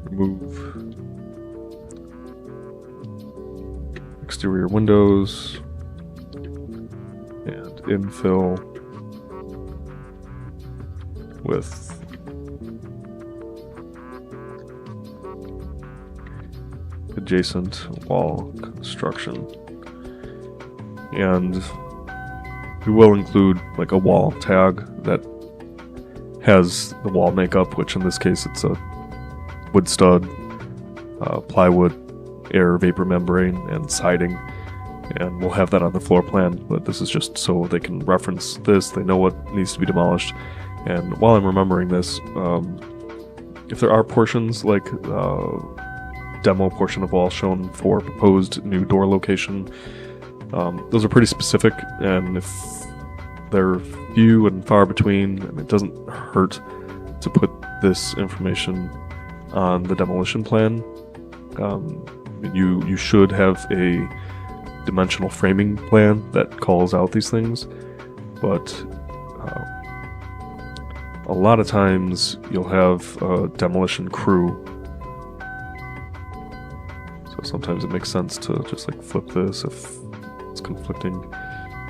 remove exterior windows and infill with adjacent wall construction. And we will include like a wall tag that has the wall makeup, which in this case it's a wood stud, plywood, air vapor membrane, and siding, and we'll have that on the floor plan, but this is just so they can reference this, they know what needs to be demolished. And while I'm remembering this, if there are portions like demo portion of wall shown for proposed new door location, those are pretty specific, and if they're few and far between, and it doesn't hurt to put this information on the demolition plan. You should have a dimensional framing plan that calls out these things, but a lot of times you'll have a demolition crew, so sometimes it makes sense to just like flip this if it's conflicting.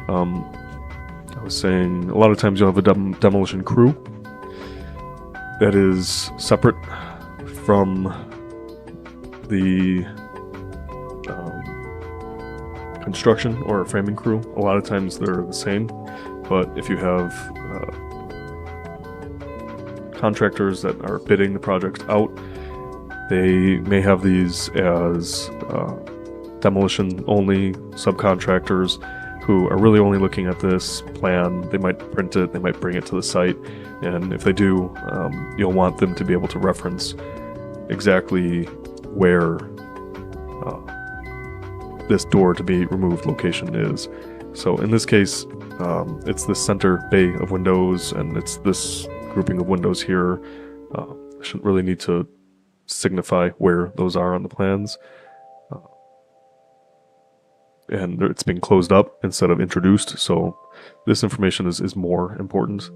I was saying a lot of times you'll have a demolition crew that is separate from the construction or framing crew. A lot of times they're the same, but if you have contractors that are bidding the project out, They may have these as demolition only subcontractors who are really only looking at this plan. They might print it, they might bring it to the site, and if they do, you'll want them to be able to reference exactly where this door to be removed location is. So in this case, it's the center bay of windows, and it's this grouping of windows here. I shouldn't really need to signify where those are on the plans. And it's being closed up instead of introduced, so this information is more important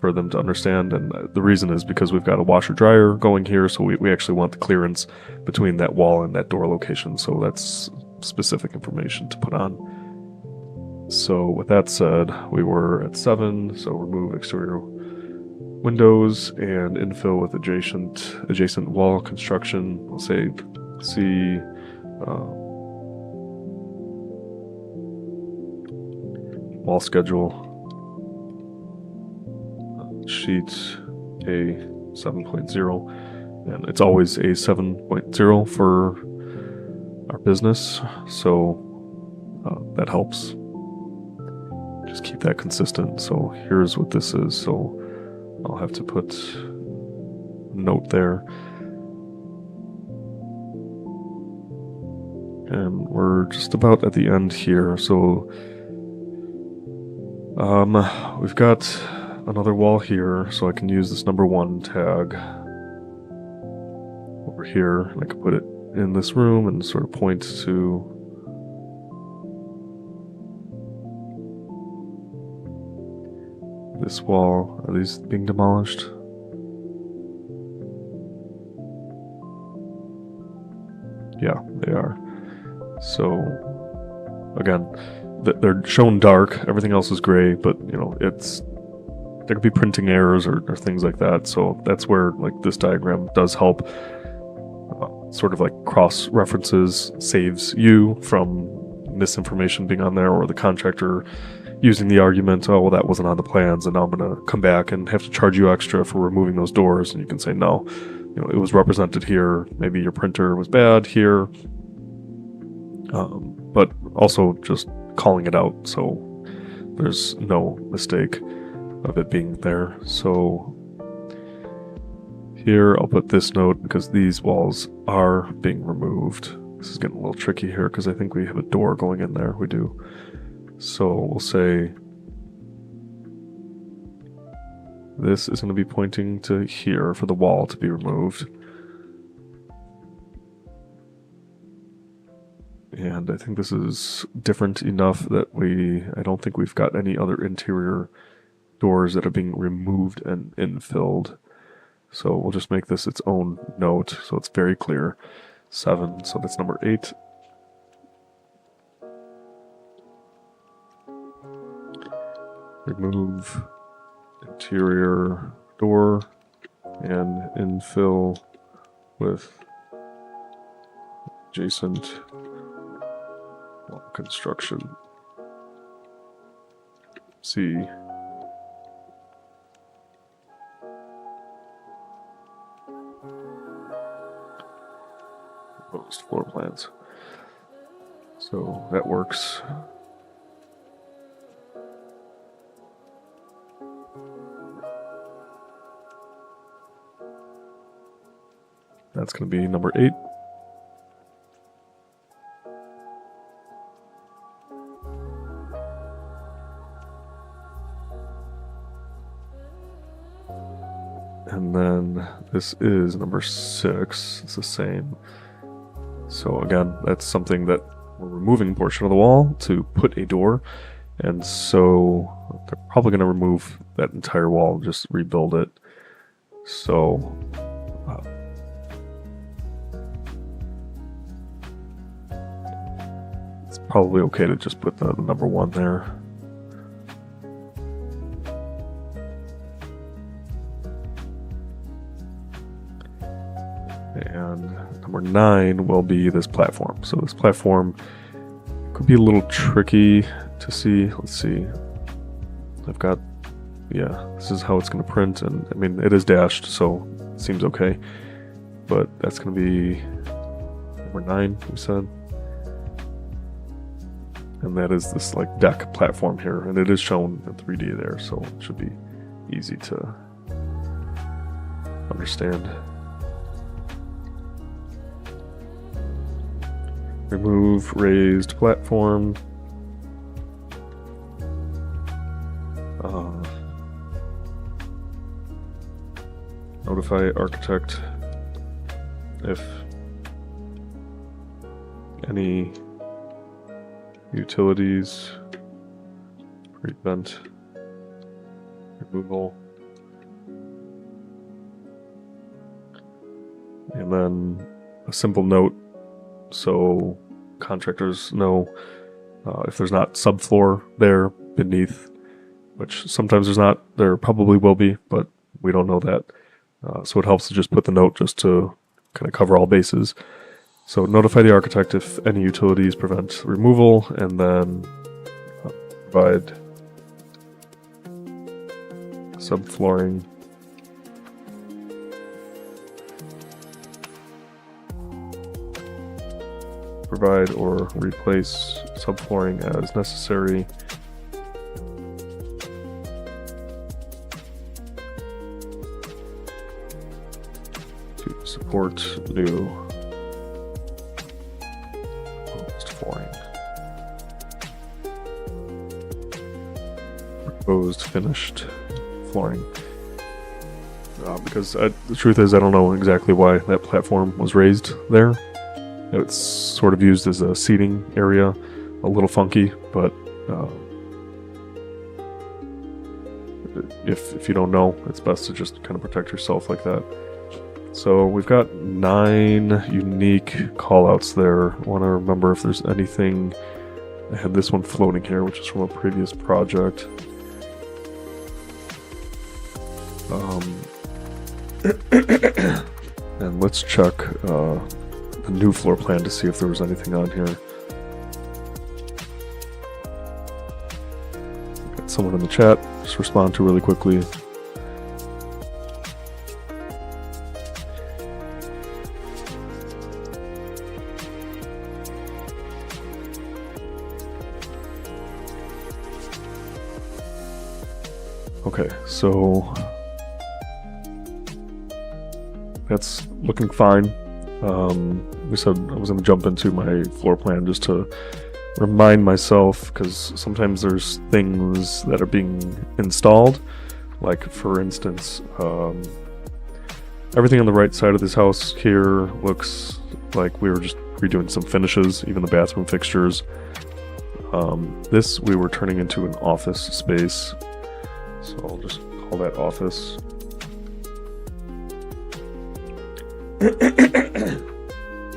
for them to understand, and the reason is because we've got a washer dryer going here, so we actually want the clearance between that wall and that door location, so that's specific information to put on. So with that said, we were at 7, so remove exterior windows and infill with adjacent wall construction. We'll say C wall schedule sheet A 7.0, and it's always a 7.0 for our business, so that helps. Just keep that consistent. So here's what this is, so I'll have to put a note there. And we're just about at the end here, so we've got another wall here, so I can use this number 1 tag over here, and I can put it in this room and sort of point to this wall. Are these being demolished? Yeah, they are. So again, they're shown dark, everything else is gray, but you know, there could be printing errors or things like that, so that's where like this diagram does help. Sort of like cross references, saves you from misinformation being on there, or the contractor using the argument, oh well, that wasn't on the plans, and now I'm gonna come back and have to charge you extra for removing those doors, and you can say no, you know, it was represented here, maybe your printer was bad here, but also just calling it out so there's no mistake of it being there. So here I'll put this note because these walls are being removed. This is getting a little tricky here because I think we have a door going in there. We do. So we'll say this is going to be pointing to here for the wall to be removed. And I think this is different enough that I don't think we've got any other interior doors that are being removed and infilled. So we'll just make this its own note so it's very clear. 7, so that's number 8. Remove interior door and infill with adjacent wall construction. C. Proposed floor plans. So that works. That's going to be number 8. And then this is number 6. It's the same. So again, that's something that we're removing a portion of the wall to put a door. And so they're probably going to remove that entire wall, just rebuild it. So it's probably okay to just put the number 1 there. And number 9 will be this platform. So this platform could be a little tricky to see. Let's see. I've got, yeah, this is how it's going to print. And I mean, it is dashed, so it seems okay. but that's going to be number 9, we said. And that is this like deck platform here, and it is shown in 3D there, so it should be easy to understand. Remove raised platform. Notify architect if any utilities prevent removal. And then a simple note so contractors know if there's not subfloor there beneath, which sometimes there's not, there probably will be, but we don't know that. So it helps to just put the note just to kind of cover all bases. So notify the architect if any utilities prevent removal, and then provide subflooring provide or replace subflooring as necessary. To support new proposed flooring. Proposed finished flooring. Because the truth is, I don't know exactly why that platform was raised there. It's sort of used as a seating area, a little funky, but if you don't know, it's best to just kind of protect yourself like that. So we've got 9 unique callouts there. I want to remember if there's anything. I had this one floating here, which is from a previous project. And let's check the new floor plan to see if there was anything on here. Got someone in the chat, just respond to really quickly. Okay, so that's looking fine. We said I was going to jump into my floor plan just to remind myself, because sometimes there's things that are being installed. Like, for instance, everything on the right side of this house here looks like we were just redoing some finishes, even the bathroom fixtures. This we were turning into an office space, so I'll just call that office.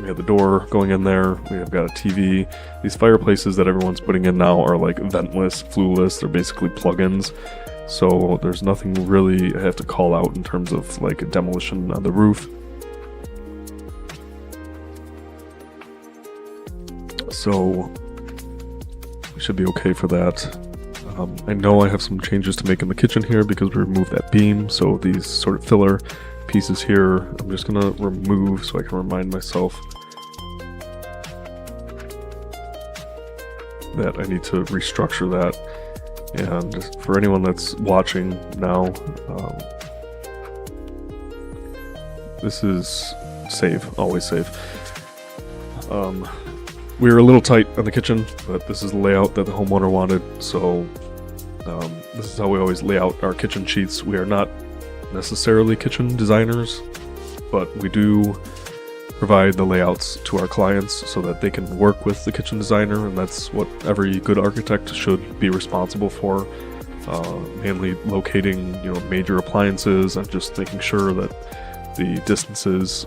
We have the door going in there. We have got a TV. These fireplaces that everyone's putting in now are like ventless, flueless. They're basically plugins. So there's nothing really I have to call out in terms of like a demolition on the roof. So we should be okay for that. I know I have some changes to make in the kitchen here because we removed that beam. So these sort of filler pieces here, I'm just gonna remove so I can remind myself that I need to restructure that. And for anyone that's watching now, this is save, always save. We were a little tight on the kitchen, but this is the layout that the homeowner wanted, so this is how we always lay out our kitchen sheets. We are not necessarily kitchen designers, but we do provide the layouts to our clients so that they can work with the kitchen designer, and that's what every good architect should be responsible for. Mainly locating, major appliances and just making sure that the distances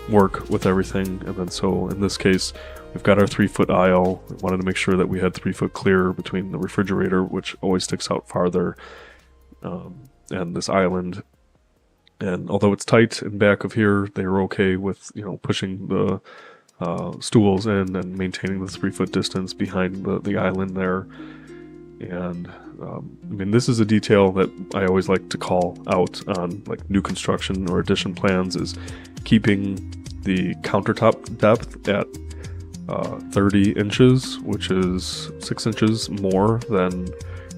work with everything. And then so in this case, we've got our 3-foot aisle. We wanted to make sure that we had 3 foot clear between the refrigerator, which always sticks out farther, and this island. And although it's tight in back of here, they were okay with, pushing the stools in and maintaining the 3-foot distance behind the island there. And I mean, this is a detail that I always like to call out on like new construction or addition plans, is keeping the countertop depth at 30 inches, which is 6 inches more than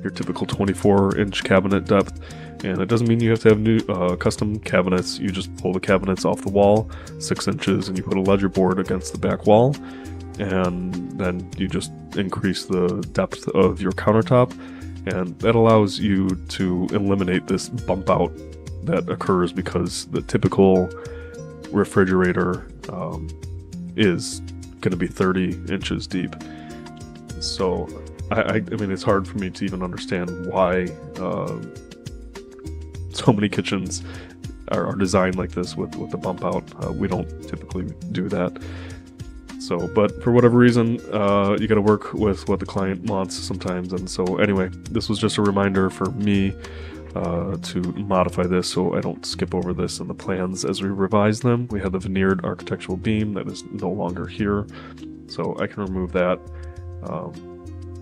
your typical 24-inch cabinet depth. And it doesn't mean you have to have new custom cabinets. You just pull the cabinets off the wall 6 inches and you put a ledger board against the back wall, and then you just increase the depth of your countertop, and that allows you to eliminate this bump out that occurs because the typical refrigerator is going to be 30 inches deep. So I mean, it's hard for me to even understand why so many kitchens are designed like this with the bump out. We don't typically do that. So, but for whatever reason, you got to work with what the client wants sometimes. And so anyway, this was just a reminder for me to modify this so I don't skip over this in the plans as we revise them. We have the veneered architectural beam that is no longer here, so I can remove that.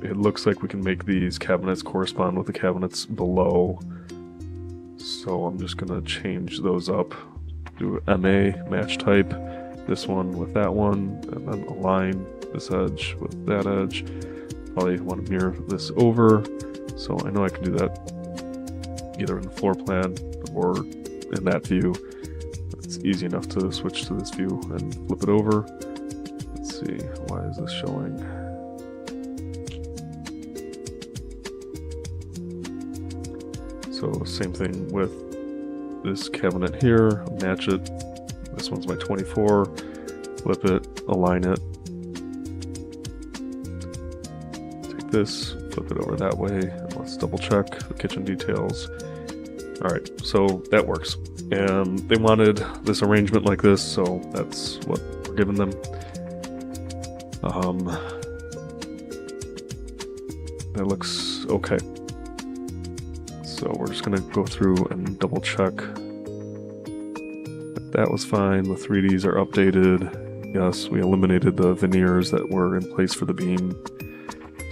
It looks like we can make these cabinets correspond with the cabinets below, so I'm just going to change those up. Do MA, match type, this one with that one, and then align this edge with that edge. Probably want to mirror this over, so I know I can do that either in the floor plan or in that view. It's easy enough to switch to this view and flip it over. Let's see, why is this showing? So same thing with this cabinet here, match it. This one's my 24, flip it, align it. Take this, flip it over that way, and let's double check the kitchen details. All right, so that works. And they wanted this arrangement like this, so that's what we're giving them. That looks okay. So we're just gonna go through and double check that was fine. The 3Ds are updated. Yes, we eliminated the veneers that were in place for the beam,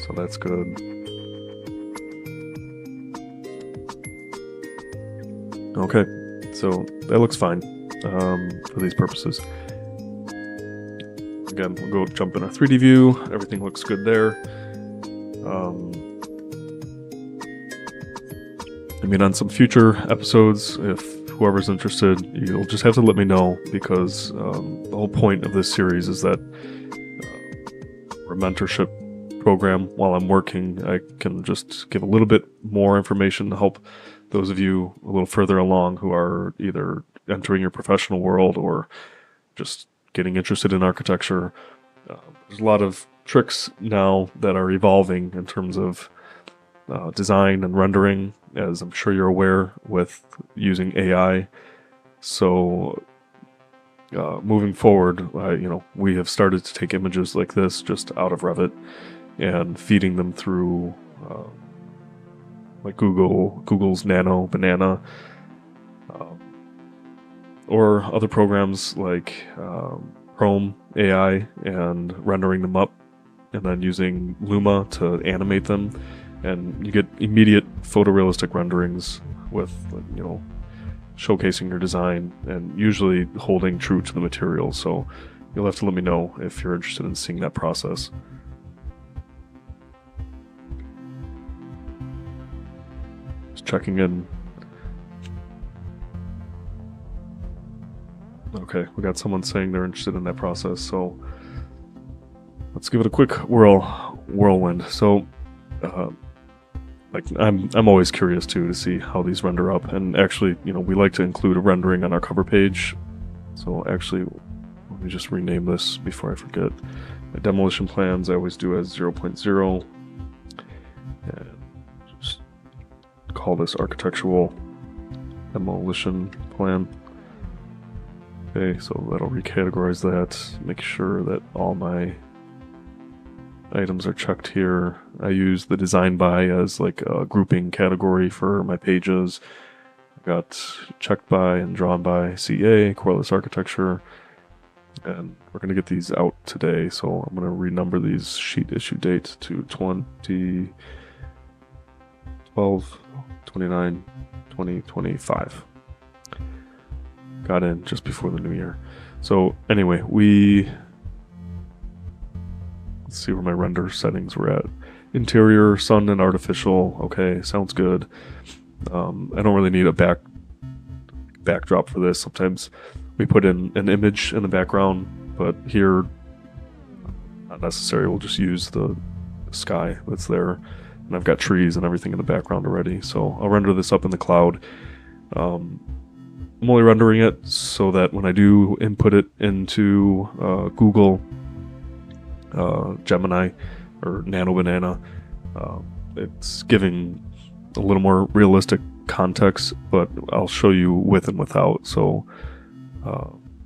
so that's good. Okay, so that looks fine for these purposes. Again, we'll go jump in our 3D view. Everything looks good there. I mean, on some future episodes, if whoever's interested, you'll just have to let me know, because the whole point of this series is that for a mentorship program, while I'm working, I can just give a little bit more information to help those of you a little further along who are either entering your professional world or just getting interested in architecture. There's a lot of tricks now that are evolving in terms of design and rendering, as I'm sure you're aware, with using AI. So moving forward, we have started to take images like this just out of Revit and feeding them through like Google's Nano Banana, or other programs like Chrome AI, and rendering them up and then using Luma to animate them. And you get immediate photorealistic renderings with, showcasing your design and usually holding true to the material. So you'll have to let me know if you're interested in seeing that process. Just checking in. Okay, we got someone saying they're interested in that process. So let's give it a quick whirlwind. So I'm always curious to see how these render up, and actually, we like to include a rendering on our cover page. So actually, let me just rename this before I forget. My demolition plans I always do as 0.0, and just call this architectural demolition plan. Okay, so that'll recategorize that, make sure that all my items are checked here. I use the design by as like a grouping category for my pages. I've got checked by and drawn by CA, Coreless Architecture, and we're going to get these out today. So I'm going to renumber these sheet issue date to 20. 12/29/2025. Got in just before the new year. So anyway, let's see where my render settings were at. Interior, sun, and artificial. Okay, sounds good. I don't really need a backdrop for this. Sometimes we put in an image in the background, but here, not necessary. We'll just use the sky that's there. And I've got trees and everything in the background already. So I'll render this up in the cloud. I'm only rendering it so that when I do input it into Google Gemini or Nano Banana, it's giving a little more realistic context, but I'll show you with and without. So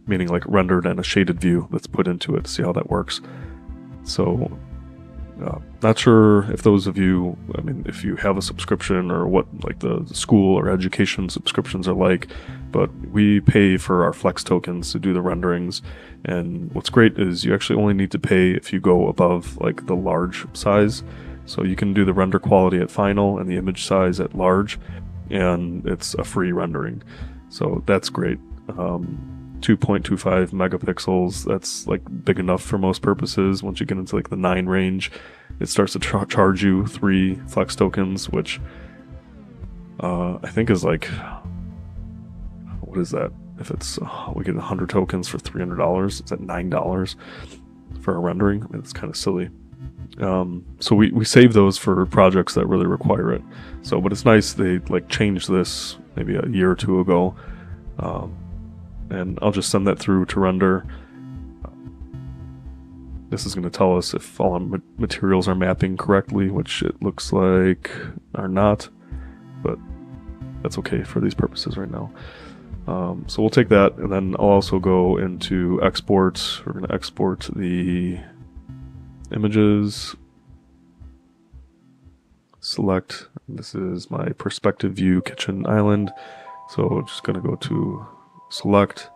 meaning like rendered and a shaded view that's put into it to see how that works. So not sure if those of you, I mean, if you have a subscription or what like the school or education subscriptions are like, but we pay for our Flex tokens to do the renderings. And what's great is you actually only need to pay if you go above like the large size. So you can do the render quality at final and the image size at large, and it's a free rendering. So that's great. 2.25 megapixels, that's like big enough for most purposes. Once you get into like the 9 range, it starts to charge you 3 Flex tokens, which I think is like, what is that? If it's, we get 100 tokens for $300, it's at $9 for a rendering. I mean, it's kind of silly. So we save those for projects that really require it. So, but it's nice they like changed this maybe a year or two ago. And I'll just send that through to render. This is going to tell us if all our materials are mapping correctly, which it looks like are not, but that's okay for these purposes right now. So we'll take that, and then I'll also go into export. We're going to export the images. Select, this is my perspective view kitchen island. So I'm just going to go to select,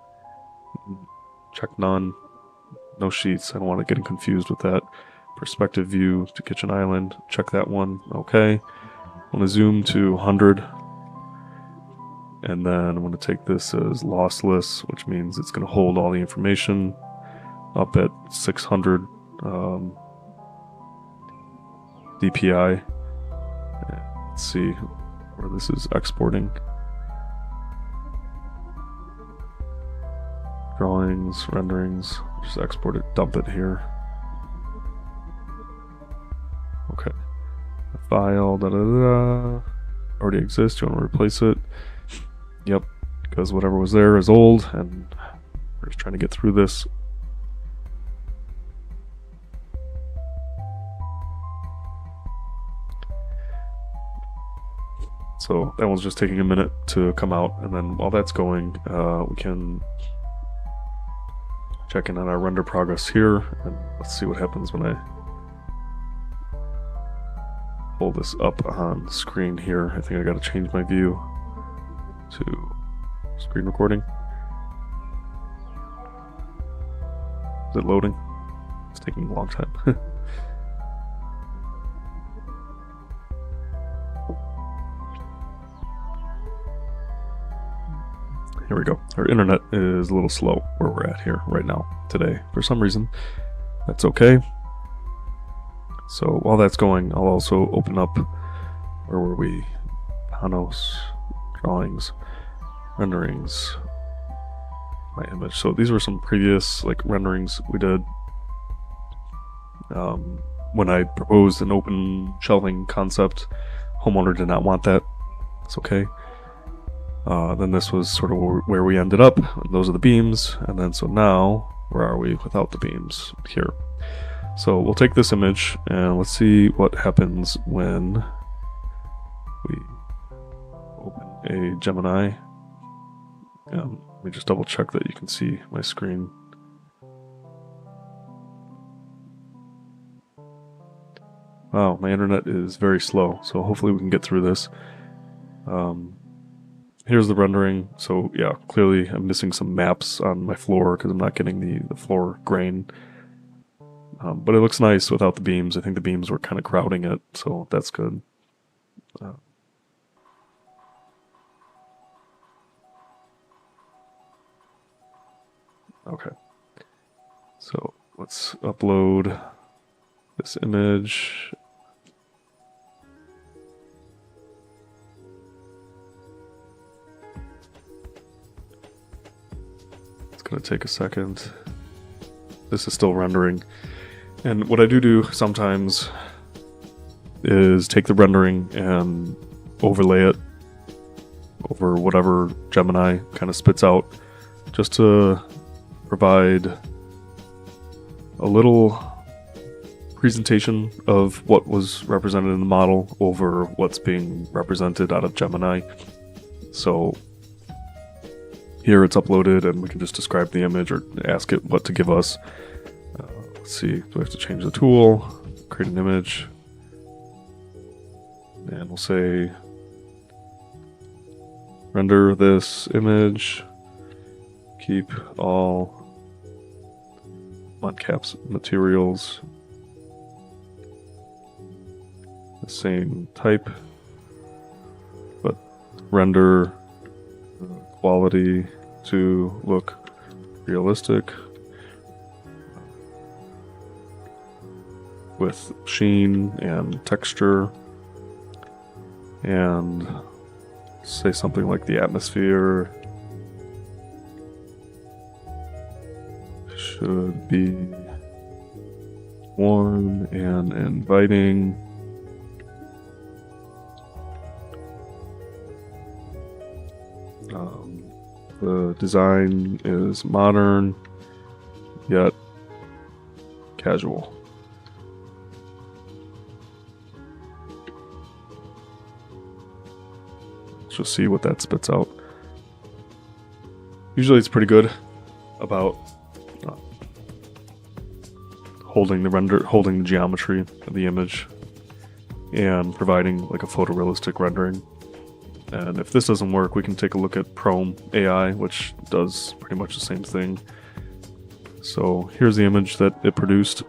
check none, no sheets. I don't want to get confused with that. Perspective view to kitchen island, check that one. Okay. I'm going to zoom to 100. And then I'm going to take this as lossless, which means it's going to hold all the information up at 600 DPI. Let's see where this is exporting. Drawings, renderings, just export it, dump it here. Okay. File, already exists. You want to replace it? Yep, because whatever was there is old, and we're just trying to get through this. So that one's just taking a minute to come out, and then while that's going, we can check in on our render progress here, and let's see what happens when I pull this up on screen here. I think I got to change my view to screen recording. Is it loading? It's taking a long time. Here we go. Our internet is a little slow where we're at here right now today for some reason. That's okay. So while that's going, I'll also open up, where were we? Panos, drawings, renderings, my image. So these were some previous like renderings we did when I proposed an open shelving concept. Homeowner did not want that. It's okay. Then this was sort of where we ended up. Those are the beams. And then so now, where are we without the beams? Here. So we'll take this image and let's see what happens when we open a Gemini. Let me just double check that you can see my screen. Wow, my internet is very slow, so hopefully we can get through this. Here's the rendering. So yeah, clearly I'm missing some maps on my floor because I'm not getting the floor grain. But it looks nice without the beams. I think the beams were kind of crowding it, so that's good. Okay. So let's upload this image. It's going to take a second. This is still rendering. And what I do sometimes is take the rendering and overlay it over whatever Gemini kind of spits out, just to provide a little presentation of what was represented in the model over what's being represented out of Gemini. So here it's uploaded and we can just describe the image or ask it what to give us. Let's see, do we have to change the tool, create an image, and we'll say render this image, keep all mudcaps materials the same type, but render quality to look realistic with sheen and texture, and say something like the atmosphere should be warm and inviting. The design is modern yet casual. Let's just see what that spits out. Usually it's pretty good about holding the geometry of the image and providing like a photorealistic rendering. And if this doesn't work, we can take a look at Chrome AI, which does pretty much the same thing. So here's the image that it produced.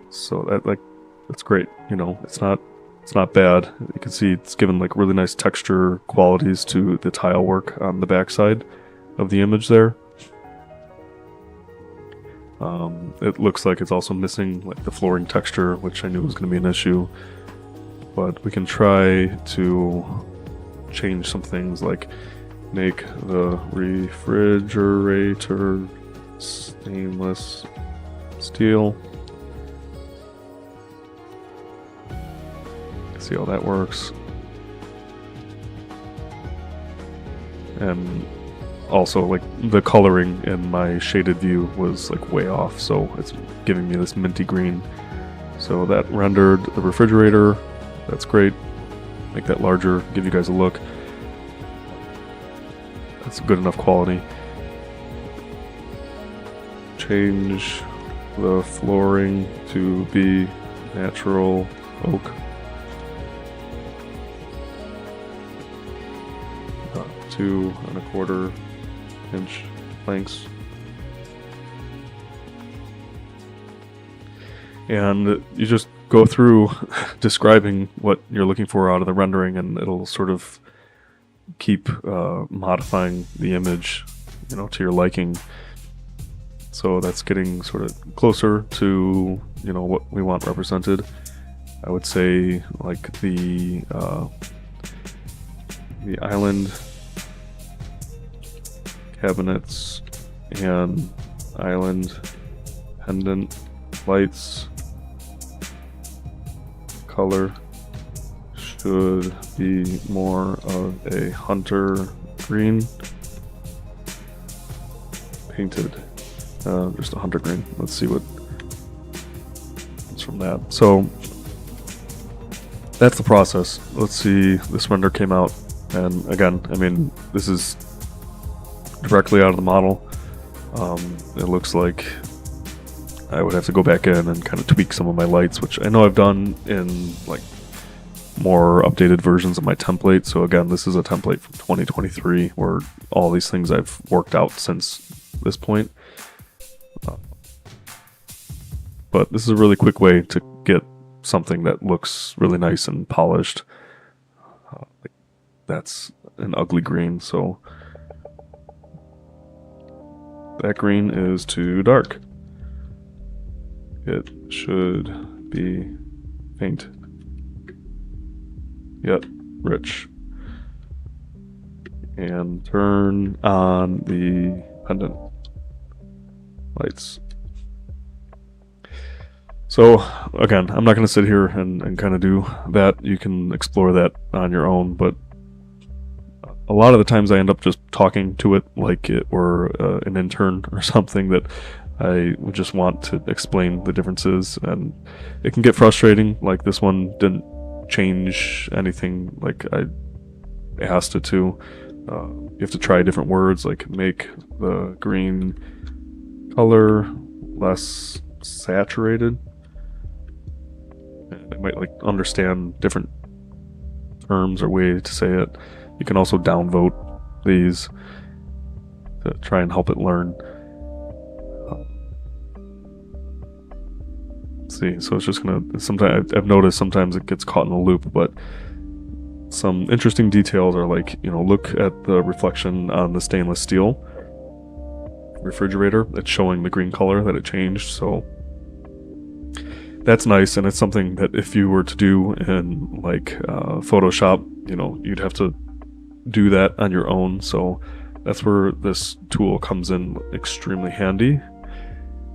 So that's great. You know, it's not bad. You can see it's given like really nice texture qualities to the tile work on the backside of the image there. It looks like it's also missing like the flooring texture, which I knew was going to be an issue. But we can try to change some things, like make the refrigerator stainless steel. See how that works. And also, like, the coloring in my shaded view was like way off, so it's giving me this minty green. So that rendered the refrigerator. That's great. Make that larger, give you guys a look. That's good enough quality. Change the flooring to be natural oak. 2 1/4 inch planks. And you just go through describing what you're looking for out of the rendering, and it'll sort of keep modifying the image, you know, to your liking. So that's getting sort of closer to, you know, what we want represented. I would say like the island cabinets and island pendant lights color should be more of a hunter green, painted just a hunter green. Let's see what comes from that. So that's the process. Let's see, this render came out, and again, I mean, this is directly out of the model. It looks like I would have to go back in and kind of tweak some of my lights, which I know I've done in like more updated versions of my template. So again, this is a template from 2023 where all these things I've worked out since this point. But this is a really quick way to get something that looks really nice and polished. That's an ugly green, so that green is too dark. It should be faint, yet rich. And turn on the pendant lights. So again, I'm not going to sit here and kind of do that. You can explore that on your own, but a lot of the times I end up just talking to it like it were an intern or something, that I would just want to explain the differences, and it can get frustrating. Like this one didn't change anything like I asked it to. You have to try different words, like make the green color less saturated. And it might like understand different terms or ways to say it. You can also downvote these to try and help it learn. See, so it's just gonna, sometimes I've noticed sometimes it gets caught in a loop, but some interesting details are like, look at the reflection on the stainless steel refrigerator. It's showing the green color that it changed, so that's nice. And it's something that if you were to do in like Photoshop, you'd have to do that on your own. So that's where this tool comes in extremely handy,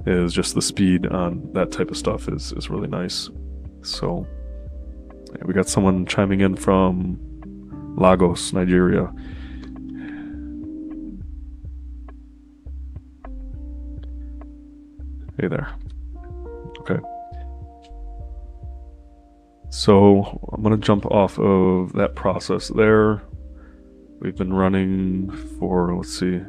is just the speed on that type of stuff is really nice. So yeah, we got someone chiming in from Lagos, Nigeria. Hey there. Okay. So I'm going to jump off of that process there. We've been running for, let's see.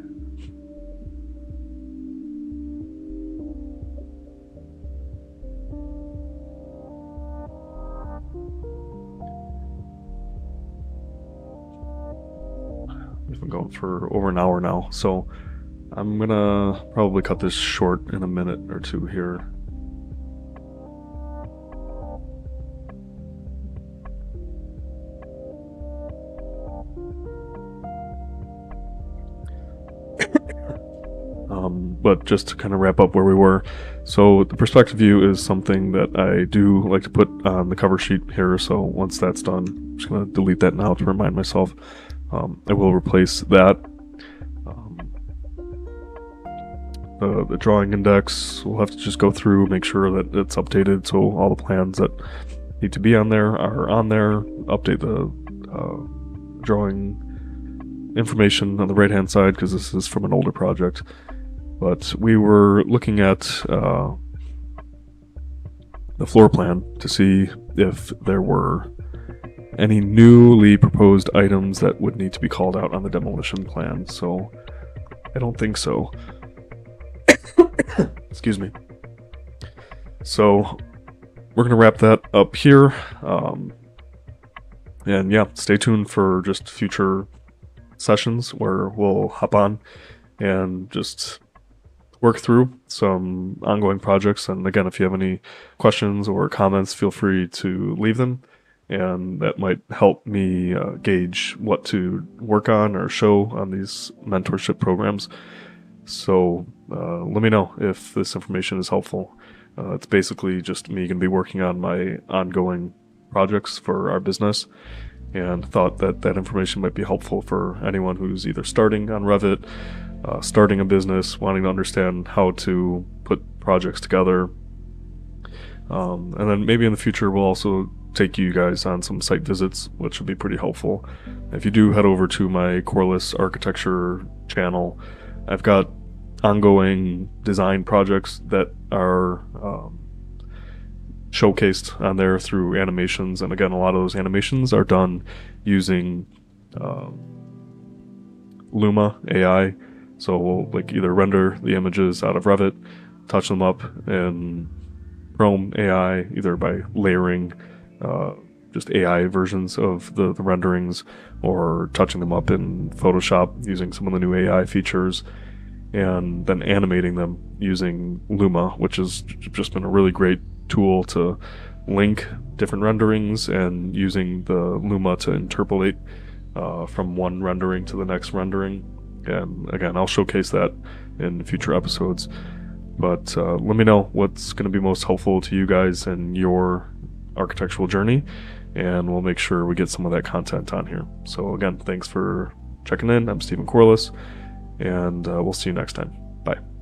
We've been going for over an hour now. So I'm going to probably cut this short in a minute or two here. But just to kind of wrap up where we were, so the perspective view is something that I do like to put on the cover sheet here. So once that's done, I'm just going to delete that now to remind myself. I will replace that. The drawing index, we'll have to just go through, make sure that it's updated, so all the plans that need to be on there are on there. Update the drawing information on the right hand side, because this is from an older project. But we were looking at the floor plan to see if there were any newly proposed items that would need to be called out on the demolition plan. So I don't think so. Excuse me. So we're going to wrap that up here. And yeah, stay tuned for just future sessions where we'll hop on and just work through some ongoing projects. And again, if you have any questions or comments, feel free to leave them, and that might help me gauge what to work on or show on these mentorship programs. So let me know if this information is helpful. It's basically just me going to be working on my ongoing projects for our business, and thought that that information might be helpful for anyone who's either starting on Revit, starting a business, wanting to understand how to put projects together. And then maybe in the future we'll also take you guys on some site visits, which would be pretty helpful. If you do head over to my Coreless Architecture channel, I've got ongoing design projects that are showcased on there through animations. And again, a lot of those animations are done using Luma AI. So we'll like either render the images out of Revit, touch them up in Chrome AI, either by layering just AI versions of the renderings, or touching them up in Photoshop using some of the new AI features, and then animating them using Luma, which has just been a really great tool to link different renderings, and using the Luma to interpolate from one rendering to the next rendering. And again, I'll showcase that in future episodes. But let me know what's going to be most helpful to you guys in your architectural journey, and we'll make sure we get some of that content on here. So again, thanks for checking in. I'm Stephen Corliss, and we'll see you next time. Bye.